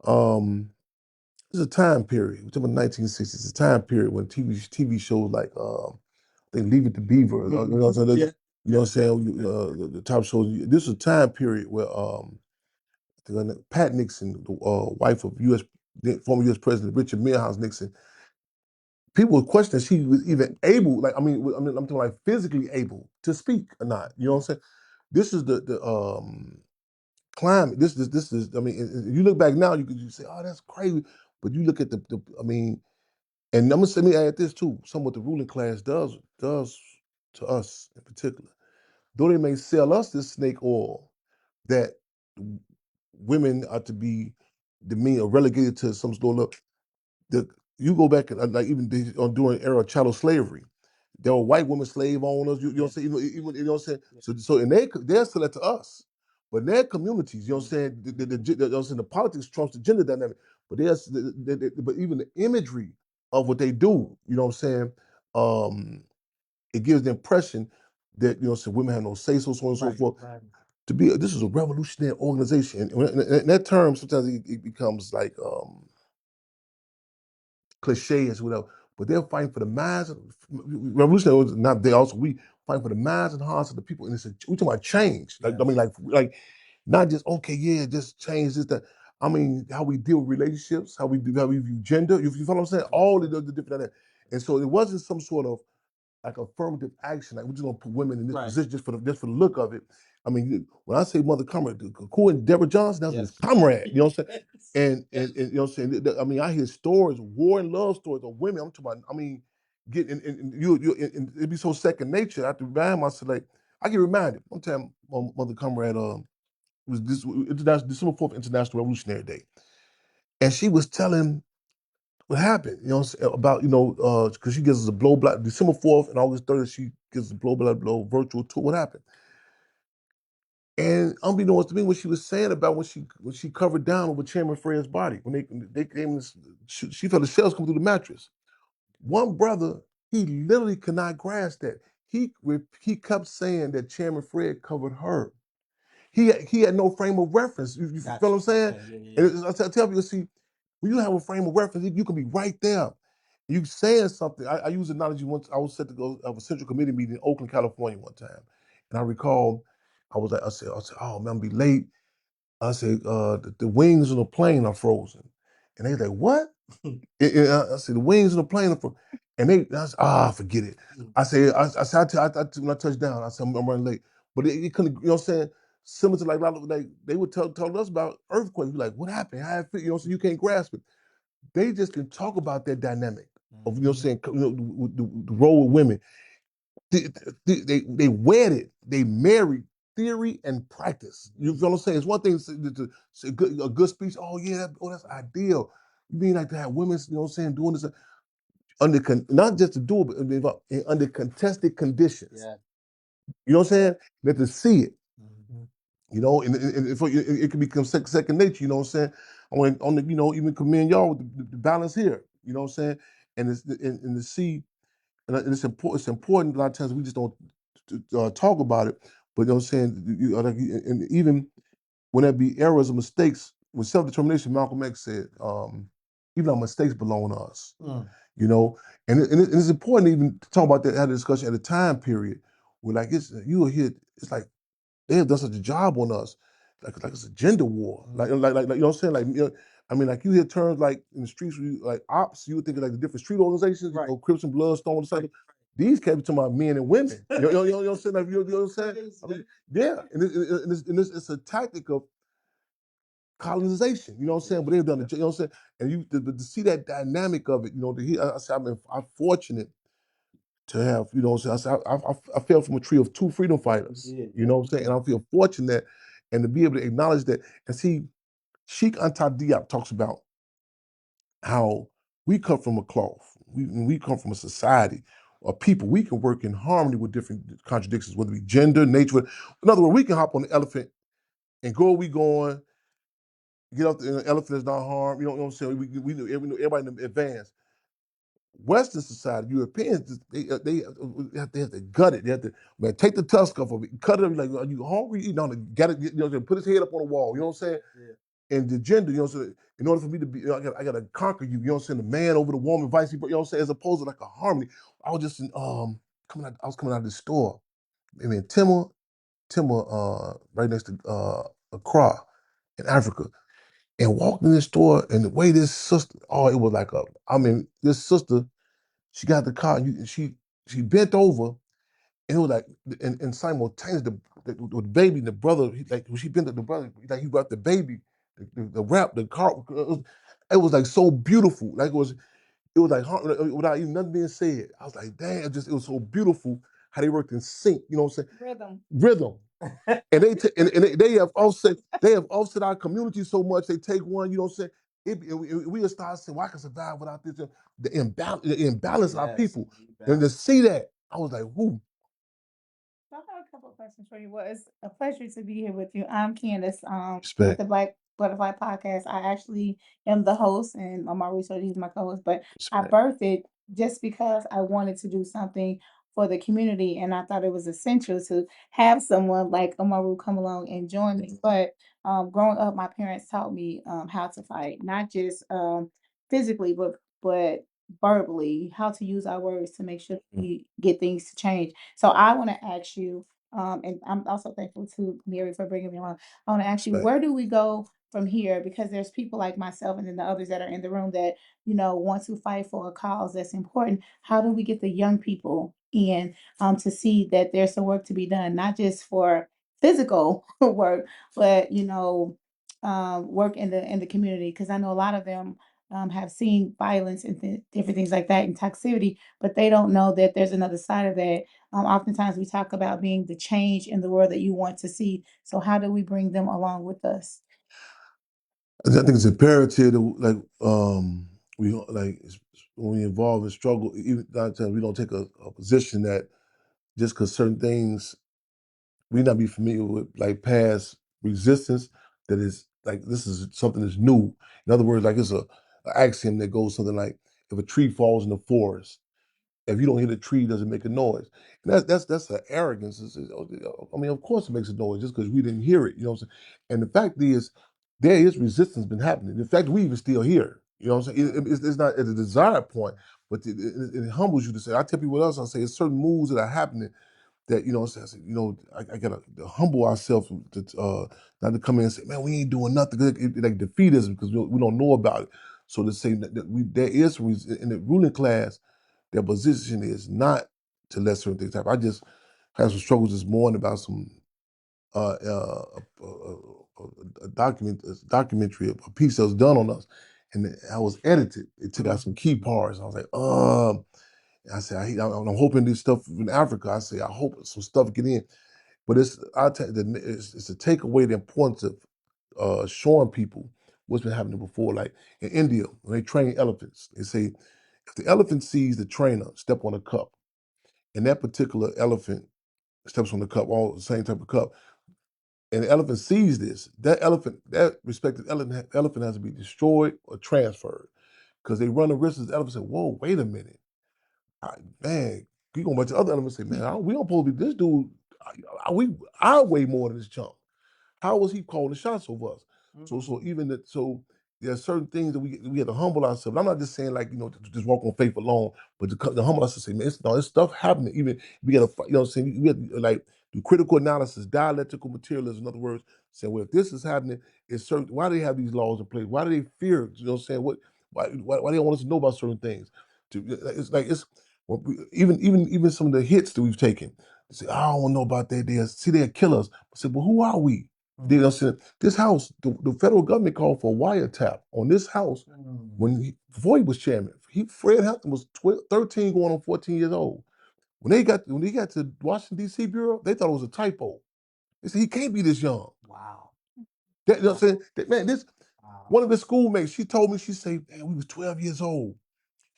There's a time period. We're talking about 1960s. It's a time period when TV shows like they Leave It to Beaver. You know what I'm saying? You know what I'm saying? The top shows. This is a time period where Pat Nixon, the wife of former U.S. President Richard Milhouse Nixon, people were questioning if she was even able, I'm talking like physically able to speak or not. You know what I'm saying? This is the climate. This is. You look back now, you say, oh, that's crazy. But you look at and let me add this too. Somewhat the ruling class does to us in particular. Though they may sell us this snake oil that women are to be demeaned or relegated to some sort of you go back and like even during the era of chattel slavery, there were white women slave owners. You know what I'm saying? Even you know what I'm saying? So and they're still that to us, but in their communities, you know what I'm saying? You know what I'm saying? The politics trumps the gender dynamic, but but even the imagery of what they do, you know what I'm saying? It gives the impression that, you know, so women have no say, so on and so forth. Right. This is a revolutionary organization, and that term sometimes it becomes like cliche and whatever. But they're fighting for the minds. Revolutionary was not they also we fighting for the minds and hearts of the people, and we talking about change. Like, yes. I mean, like not just okay, yeah, just change this that. I mean, how we deal with relationships, how we view gender. You follow what I'm saying? All the different, and so it wasn't some sort of like affirmative action, like we're just gonna put women in this position just for the look of it. I mean, when I say mother comrade, Cool and Deborah Johnson, that was his comrade. You know what I'm saying? And you know what I'm saying? I mean, I hear stories, war and love stories of women. I'm talking about. I mean, it'd be so second nature. I have to remind myself, like I get reminded. One time, my mother comrade was this December 4th International Revolutionary Day, and she was telling what happened, you know, about, you know, because she gives us a blow December 4th and August 30th, she gives a blow virtual tour. What happened? And unbeknownst to me, what she was saying about when she covered down over Chairman Fred's body, when they came, she felt the shells come through the mattress. One brother, he literally could not grasp that. He kept saying that Chairman Fred covered her. He had no frame of reference. You feel what I'm saying? Okay, yeah. And I tell people, see, when you have a frame of reference, you can be right there. You saying something. I use the analogy once. I was set to go of a central committee meeting in Oakland, California one time. And I recall, I said, oh man, I'm gonna be late. I said, the wings on the plane are frozen. And they like, what? I said, the wings on the plane are frozen. And I said, forget it. I said, when I touched down, I said, I'm running late. But it couldn't, you know what I'm saying? Similar to like they would tell us about earthquakes. Like, what happened? How it fit? You know, so you can't grasp it. They just can talk about that dynamic of, you know what I'm saying, you know, the role of women. They wedded, they married theory and practice. You feel what I'm saying? It's one thing to say a good speech. Oh yeah, that's ideal. You mean like to have women, you know what I'm saying, doing this not just to do it, but under contested conditions. Yeah. You know what I'm saying? That to see it. Mm-hmm. You know, and it can become second nature. You know what I'm saying? You know, even commend y'all with the balance here. You know what I'm saying? And to see. And it's important. It's important. A lot of times we just don't talk about it. But you know what I'm saying? And even when there be errors or mistakes, with self-determination, Malcolm X said, even our mistakes belong to us. Mm. You know, and it's important to even to talk about that, have a discussion at a time period where like you will hear it's like they have done such a job on us, like it's a gender war. Like you know what I'm saying? Like, you know, I mean, like you hear terms like in the streets, like ops, you would think of like the different street organizations, right. You know, Crips and Bloods, Stone, etc. These came to my men and women. You know what I'm saying? Like, you know what I'm saying? I mean, yeah, and it's a tactic of colonization. You know what I'm saying? But they've done it. You know what I'm saying? And to see that dynamic of it, you know, I'm fortunate to have, you know what I'm saying? I fell from a tree of two freedom fighters. Yeah. You know what I'm saying? And I feel fortunate and to be able to acknowledge that. And see, Sheikh Anta Diop talks about how we come from a cloth. We come from a society of people. We can work in harmony with different contradictions, whether it be gender, nature. In other words, we can hop on the elephant and go where we going, get off the elephant is not harmed. You know what I'm saying? We know everybody in the advance. Western society, Europeans, they have to gut it. They have to take the tusk off of it, cut it up. Like, are you hungry? You know, get it. You know, put his head up on the wall. You know what I'm saying? Yeah. And the gender, you know what I'm saying? In order for me to be, I got to conquer you. You know what I'm saying? The man over the woman, vice versa. You know what I'm saying? As opposed to like a harmony. I was just coming out of the store. I mean, Timor, right next to Accra in Africa. And walked in this store, and the way this sister, it was like this sister, she got the car, and she bent over, and it was like, and simultaneously, the baby, the brother, like when she bent the brother, like he brought the baby, the car, it was like so beautiful, like it was like without even nothing being said. I was like, damn, it was so beautiful how they worked in sync. You know what I'm saying? Rhythm. And they have offset our community so much. They take one, you know what I'm saying? We start saying, well, I can survive without this. The imbalance our people. And to see that, I was like, whoo. I have a couple of questions for you. Well, it's a pleasure to be here with you. I'm Candace, with Respect. the Black Butterfly Podcast. I actually am the host, and Amaru, so he's my co-host. But I Respect. birthed it just because I wanted to do something for the community, and I thought it was essential to have someone like Amaru come along and join me. But growing up, my parents taught me how to fight, not just physically, but verbally, how to use our words to make sure we get things to change. So I want to ask you, and I'm also thankful to Mary for bringing me on. I want to ask you, Respect. where do we go from here? Because there's people like myself and then the others that are in the room that, want to fight for a cause that's important. How do we get the young people in to see that there's some work to be done, not just for physical work, but work in the community? Because I know a lot of them have seen violence and different things like that and toxicity, but they don't know that there's another side of that. Oftentimes we talk about being the change in the world that you want to see. So how do we bring them along with us? I think it's imperative to we when we involve in struggle, even a lot of times we don't take a position that just because certain things we not be familiar with, like past resistance, that is like this is something that's new. In other words, like it's a axiom that goes something like, if a tree falls in the forest, if you don't hear the tree, it doesn't make a noise. And that's an arrogance. I mean, of course it makes a noise just because we didn't hear it. You know what I'm saying? And the fact is, there is resistance been happening. The fact we even still here. You know what I'm saying? It's not at a desired point, but it humbles you to say. I tell people what else I say. It's certain moves that are happening that I gotta humble ourselves to not to come in and say, man, we ain't doing nothing. Like defeatism because we don't know about it. So to say that there is in the ruling class, their position is not to let certain things happen. I just had some struggles this morning about some a documentary, a piece that was done on us, and I was edited. It took out some key parts. I was like, I said, I'm hoping this stuff in Africa. I say, I hope some stuff get in, but it's to take away the importance of showing people what's been happening before. Like in India, when they train elephants, they say if the elephant sees the trainer step on a cup, and that particular elephant steps on the cup, all the same type of cup, and the elephant sees this, that respected elephant has to be destroyed or transferred because they run the risk of the elephant say, whoa, wait a minute. Man, you going back to other elements and say, man, we don't supposed to be this dude. I weigh more than this chump. How was he calling the shots over us? So even that, so there are certain things that we have to humble ourselves. I'm not just saying like to just walk on faith alone, but to humble ourselves and say, man, it's stuff happening. Even we got to, what I'm saying, we have to like do critical analysis, dialectical materialism. In other words, saying, well, if this is happening, it's certain. Why do they have these laws in place? Why do they fear? You know, what I'm saying why they don't want us to know about certain things? It's like even some of the hits that we've taken. They say, I don't know about that. They'll kill us. I said, well, who are we? You know what I'm saying? This house, the federal government called for a wiretap on this house before he was chairman. Fred Hampton was 13 going on 14 years old. When he got to Washington, D.C. Bureau, they thought it was a typo. They said, he can't be this young. Wow. You know what I'm saying? Man, one of his schoolmates, she told me, she said, man, we was 12 years old.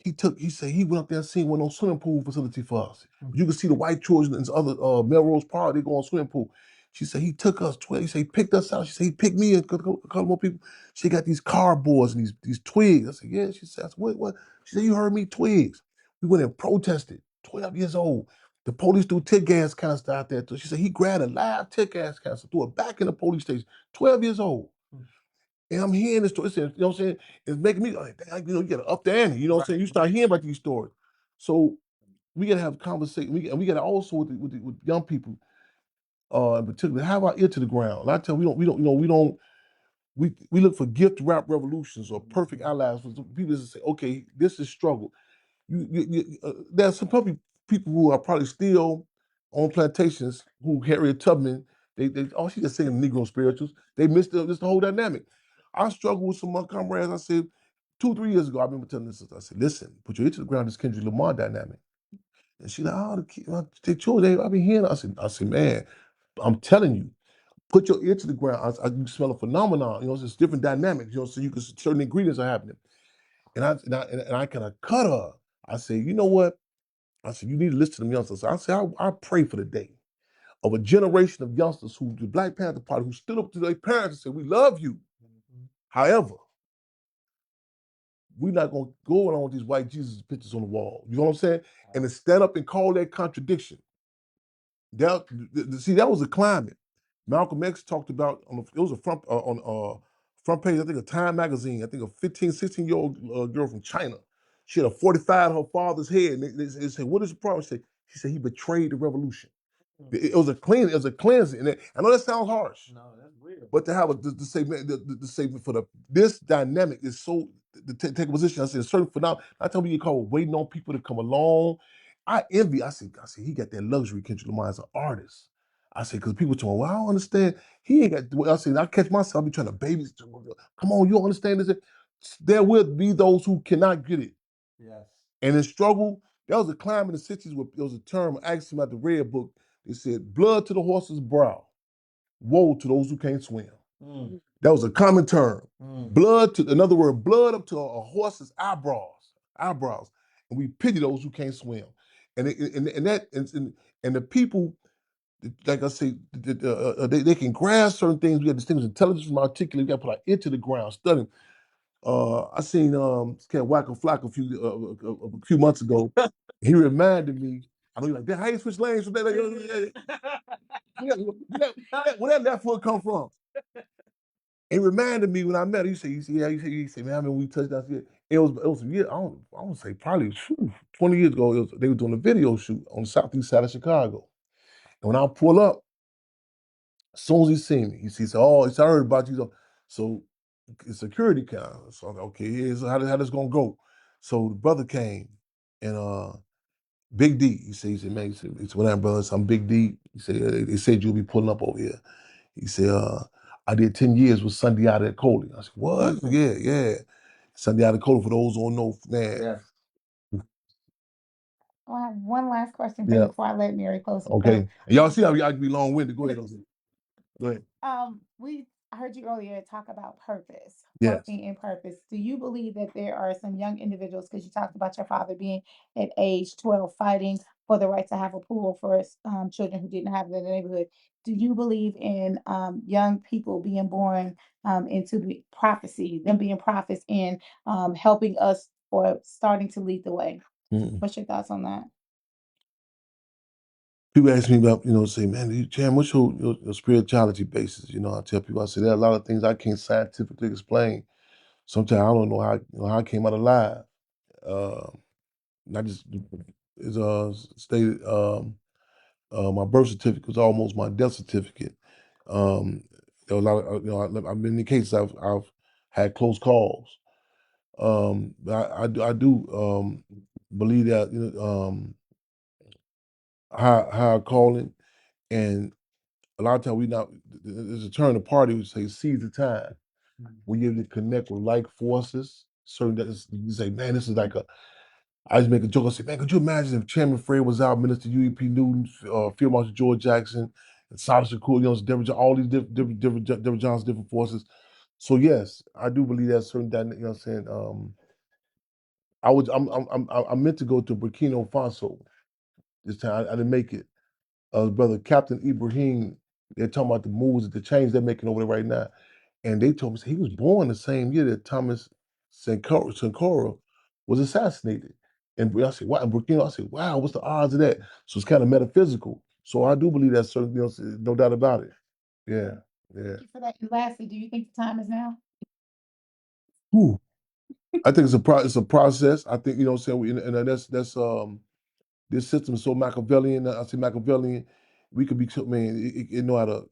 He said he went up there and seen one on swimming pool facility for us. You can see the white children and other Melrose Park, they go on swimming pool. She said he took us 12, he said he picked us out. She said he picked me and a couple more people. She got these cardboards and these twigs. I said, yeah. She said, what? She said, you heard me, twigs. We went and protested, 12 years old. The police threw tear gas canister out there. She said he grabbed a live tear gas canister, threw it back in the police station, 12 years old. And I'm hearing this story, you know what I'm saying? It's making me like, you gotta up the ante, you know what I'm saying? You start hearing about these stories. So we gotta have conversation. We gotta also with young people, in particular, have our ear to the ground. A lot of times we look for gift wrap revolutions or perfect allies for people that say, okay, this is struggle. There's some people who are probably still on plantations who Harriet Tubman, she just singing Negro spirituals. They missed the whole dynamic. I struggled with some of my comrades. I said, 2-3 years ago, I remember telling this. I said, listen, put your ear to the ground, this Kendrick Lamar dynamic. And she like, the children, I've been hearing. I said, man, I'm telling you, put your ear to the ground. You smell a phenomenon. It's different dynamics. So you can certain ingredients are happening. And I kind of cut her. I say, you know what? I said, you need to listen to them youngsters. I said, I pray for the day of a generation of youngsters who, the Black Panther Party, who stood up to their parents and said, we love you. However, we're not going to go along with these white Jesus pictures on the wall. You know what I'm saying? And to stand up and call that contradiction. See, that was a climate. Malcolm X talked about, it was a front page, I think, of Time magazine. I think a 15, 16-year-old girl from China. She had a 45 her father's head. And they said, what is the problem? She said, he betrayed the revolution. It was a cleansing. And I know that sounds harsh. No, that's weird. But to have to say, man, to say for this dynamic is so, to take a position, I said, certain phenomenon, I tell you, you call waiting on people to come along. I envy, I said, he got that luxury, Kendrick Lamar, as an artist. I said, because people tell me, well, I don't understand. He ain't got, I said, I catch myself, I be trying to baby, come on, you don't understand this. There will be those who cannot get it. Yes. And in struggle, there was a climb in the 60s where there was a term, axiom at the Red Book, it said, blood to the horse's brow, woe to those who can't swim. Mm. That was a common term. Mm. Blood to, in other words, blood up to a horse's eyebrows. And we pity those who can't swim. And the people, like I say, they can grasp certain things. We got distinguish intelligence from articulate. We got to put our ear to the ground, study. I seen this cat Wacko Flock a few months ago. He reminded me. I know you're like, how you switch lanes from that? Where that left foot come from? It reminded me when I met him. He said, man, I mean, we touched that shit. It was a year, I don't say probably 20 years ago. They were doing a video shoot on the southeast side of Chicago. And when I pull up, as soon as he seen me, he said, oh, I heard about you. So security camera. So I was like, okay, here's how this gonna go. So the brother came and Big D, he said, man, he said, what up, brother? I'm Big D. He said, they said you'll be pulling up over here. He said, I did 10 years with Sunday out at Coley. I said, what? Mm-hmm. Yeah. Sunday out at Coley, for those who don't know, man. Yeah. I have one last question for you before I let Mary close. Okay. Y'all see how I can be long-winded. Go ahead, Jose. Go ahead. I heard you earlier talk about purpose, Yes. working in purpose. Do you believe that there are some young individuals, because you talked about your father being at age 12 fighting for the right to have a pool for children who didn't have it in the neighborhood? Do you believe in young people being born into the prophecy, them being prophets and helping us or starting to lead the way? Mm-hmm. What's your thoughts on that? People ask me about, say, man, Jam, what's your spirituality basis? I tell people, I say, there are a lot of things I can't scientifically explain. Sometimes I don't know how I came out alive. I just, it's stated, my birth certificate was almost my death certificate. There were a lot of, I've been in cases I've had close calls. But I do believe that, higher calling, and a lot of times there's a term in the party would say seize the time. When you're able to connect with like forces, you say, man, this is like I just make a joke. I say, man, could you imagine if Chairman Fred was out, Minister U.E.P. Newton, Field Marshal George Jackson, and Sasha Shakur, all these different Johns, different forces. So yes, I do believe that certain dynamic. What I'm saying, I meant to go to Burkina Faso this time. I didn't make it. Brother Captain Ibrahim, they're talking about the moves, the change they're making over there right now. And they told me he was born the same year that Thomas Sankara was assassinated. And I said, wow, in Burkina, I said, wow, what's the odds of that? So it's kind of metaphysical. So I do believe that certain, no doubt about it. Yeah. Thank you for that. And lastly, do you think the time is now? Whew. I think it's a process. I think, what I'm saying, and that's this system is so Machiavellian. I say Machiavellian, we could be, man, it know how to,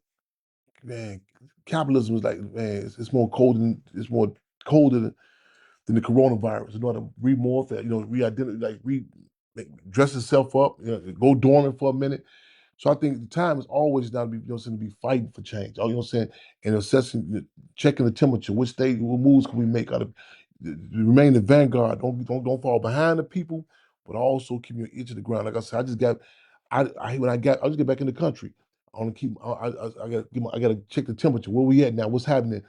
man, capitalism is like, man, it's more colder than the coronavirus. You know how to remorph that, re-identify, dress itself up, go dormant for a minute. So I think the time is always now to be, to be fighting for change. You know what I'm saying? And assessing, checking the temperature, what moves can we make out of, remain the vanguard. Don't fall behind the people, but also keep your ear to the ground. Like I said, I just get back in the country. I want to keep. I gotta check the temperature. Where we at now? What's happening?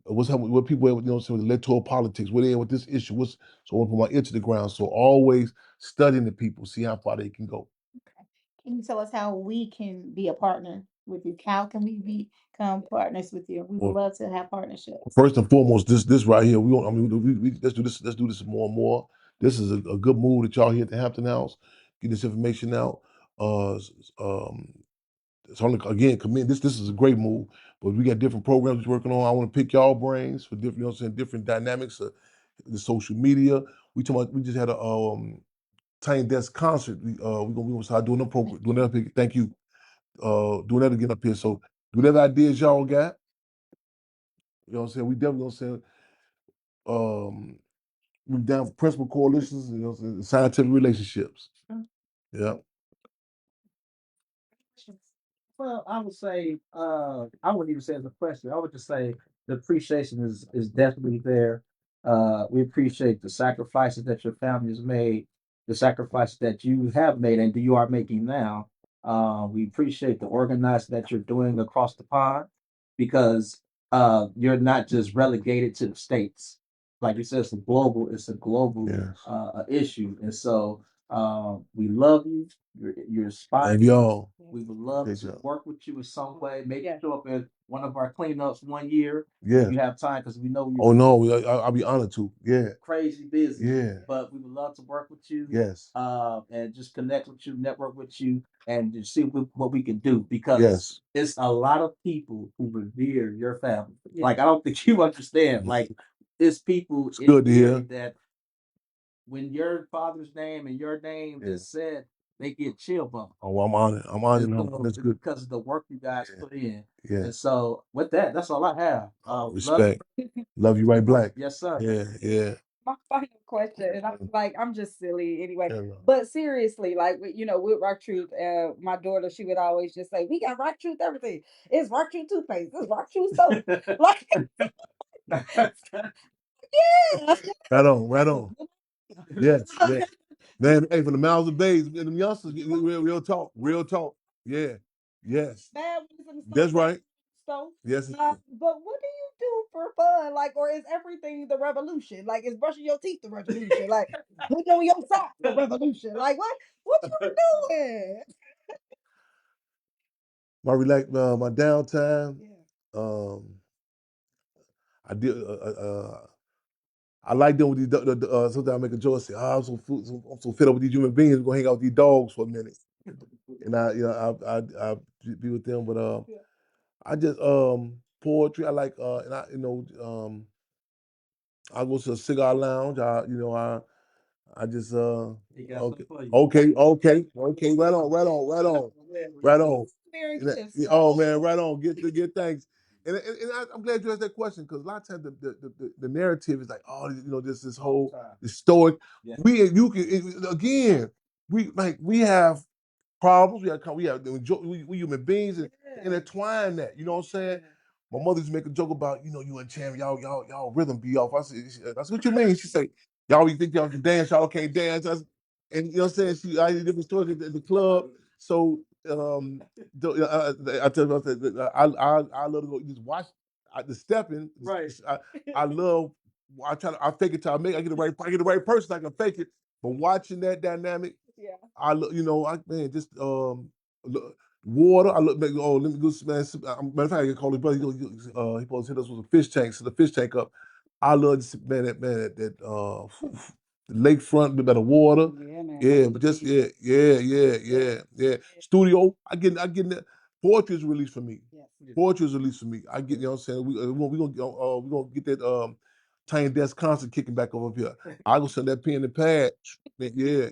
what's happening, what people, with the electoral politics, where they at with this issue, so I want to put my ear to the ground. So always studying the people, see how far they can go. Okay. Can you tell us how we can be a partner with you? How can we become partners with you? We would love to have partnerships. First and foremost, this right here, let's do this more and more. This is a good move that y'all here at the Hampton House, get this information out. It's only again commend this. This is a great move, but we got different programs we're working on. I want to pick y'all brains for different, different dynamics of the social media. We just had a Tiny Desk concert. We gonna start doing them program, doing that up here. Thank you. Doing that again up here. So do whatever ideas y'all got. You know what I'm saying? We definitely gonna say we down for principal coalitions, scientific relationships. Yeah. Well, I would say, I wouldn't even say it's a question. I would just say the appreciation is definitely there. We appreciate the sacrifices that your family has made, the sacrifices that you have made and you are making now. We appreciate the organizing that you're doing across the pond because you're not just relegated to the states. Like you said, it's a global issue. And so we love you. You're inspired. And y'all. We would love Great to job. work with you in some way. Maybe show up at one of our cleanups one year. Yeah. If you have time, because we know Oh you're no, I'll be honored to. Yeah. crazy busy. Yeah. But we would love to work with you. Yes. And just connect with you, network with you, and just see what we can do because Yes. it's a lot of people who revere your family. Like I don't think you understand. Like it's people It's good to here hear. that when your father's name and your name is said, they get chill bumps. Oh, I'm honored. I'm honored. That's It's good. because of the work you guys put in. Yeah. And so with that, that's all I have. Respect. Love you, right, Blaq? Yes, sir. Yeah, yeah. My final question, and I'm just silly anyway. Yeah. But seriously, like with Rock Truth, my daughter, she would always just say, "We got Rock Truth everything. It's Rock Truth toothpaste. It's Rock Truth soap." Like, yeah. Right on, right on. Yes, yeah. Man, hey, from the mouths of babes, and them youngsters, real talk, real talk. Yeah, yes. Bad ones in the That's stove, right. stove. Yes. But what do you do for fun? Like, or is everything the revolution? Like, is brushing your teeth the revolution? Like, putting on your socks the revolution? Like, what you doing? My downtime. Um, I did. I like doing with these. Sometimes I make a joke. I say, "Oh, I'm so fed up with these human beings. We're gonna hang out with these dogs for a minute." And I be with them. But I just poetry. I like and I go to a cigar lounge. I just okay, okay. Right on. Very And tips. oh man, right on. Get things. I'm glad you asked that question because a lot of times the narrative is like, oh, this whole the stoic. Yeah. Again, we have problems. We we human beings and intertwine that. You know what I'm saying? My mother used to make a joke about, you and Champ, y'all rhythm be off. I said, that's what you mean. She say, you think y'all can dance, y'all can't dance. And you know what I'm saying? I did different stories at the club. So I tell you, I love to go just watch the stepping. Right. I love. I fake it till I make. I get the right person. I can fake it. But watching that dynamic, Yeah. Man, just water. I look, oh, let me go, man. Matter of fact, I call his brother. He supposed to hit us with a fish tank. So the fish tank up. I love this, man. The lakefront, by the water. Yeah, man. Yeah, but just yeah. Studio. I get in there. Poetry is released for me. Yes. Poetry is released for me. I get, you know what I'm saying. We gonna get that Tiny Desk concert kicking back over here. I go send that pen and pad. Yeah.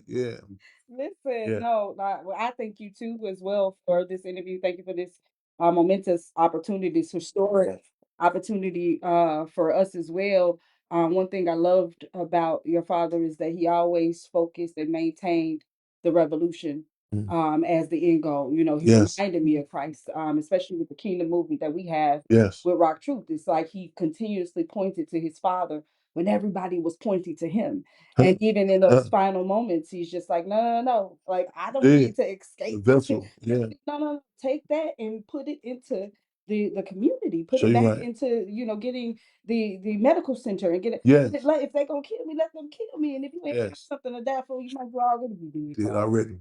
Listen, no, well, I thank you too as well for this interview. Thank you for this momentous opportunity, this historic opportunity for us as well. One thing I loved about your father is that he always focused and maintained the revolution as the end goal. He reminded me of Christ, especially with the Kingdom movement that we have with Rock Truth. It's like he continuously pointed to his father when everybody was pointing to him. And even in those final moments, he's just like, no. Like, I don't need to escape. Vessel. Yeah. No. Take that and put it into the community, put Show it you back right. into, getting the medical center and get it. Yes. Like, if they gonna kill me, let them kill me. And if you ain't got Yes. something to die for, you might as well already be dead. Did already.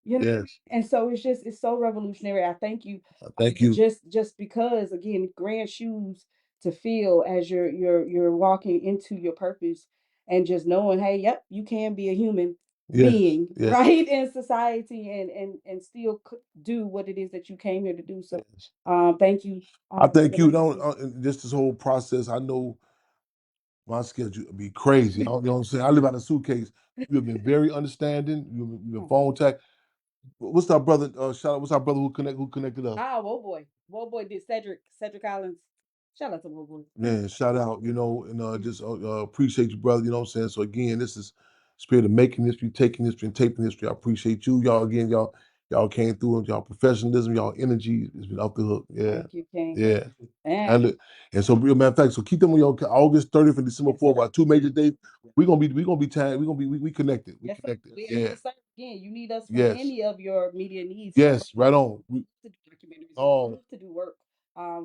You know what I mean? Yes. And so it's so revolutionary. I thank you. Thank you. Just because, again, grand shoes to fill as you're walking into your purpose, and just knowing, hey, yep, you can be a human Yes. being, Yes. right, in society, and still do what it is that you came here to do. So Yes. thank you. I thank you. Just This whole process, I know my schedule would be crazy. You know what I'm saying? I live out of a suitcase. You have been very understanding. You've been phone tag. What's our brother? Shout out. What's our brother who connected us? Whoa boy did Cedric Collins. Shout out to Whoa boy. Man, shout out. And just appreciate you, brother. You know what I'm saying? So again, this is spirit of making history, taking history, and taping history. I appreciate you, y'all. Again, y'all came through, and y'all professionalism, y'all energy has been off the hook. Yeah, Thank you, King. yeah. And And so, real matter of fact, so keep them on your August 30th and December Yes, 4th, sir. our two major dates. We're gonna be tagged. We're gonna be we connected. We Yes, sir. connected. We, Yeah. yes, sir. Again, you need us for Yes. any of your media needs. Yes. Right on. To do documentaries. Oh, To do work,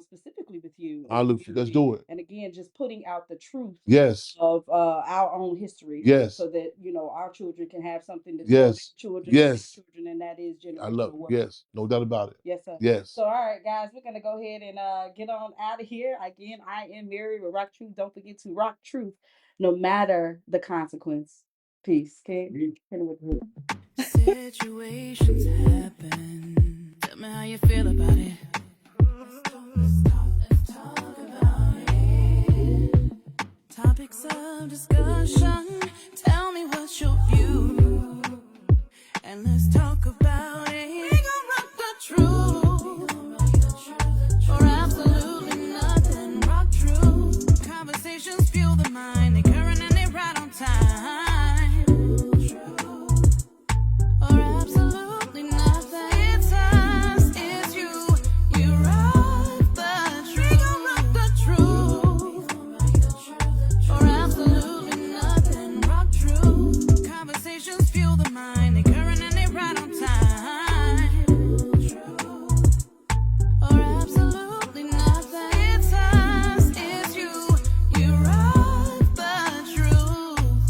specifically with you. I look. Let's do it. And again, just putting out the truth Yes. of our own history, Yes. so that our children can have something to tell their Yes. children, Yes. children, and that is I love generational it. wealth. Yes. No doubt about it. Yes, sir. Yes. So, all right, guys, we're gonna go ahead and get on out of here. Again, I am Mary with Rock Truth. Don't forget to rock truth, no matter the consequence. Peace. Okay. Situations happen. Tell me how you feel about it. Let's talk about it. Topics of discussion. Tell me what's your view, and let's talk about it. We gon' rock the truth, or absolutely nothing. Rock truth. Conversations fuel the mind. They current and they right on time. Or absolutely nothing. It's us, it's you. You rock the truth. We gon' rock the truth. Or absolutely nothing. Rock truth. Conversations fuel the mind. They current and they right on time. Or absolutely nothing. It's us, it's you. You rock the truth.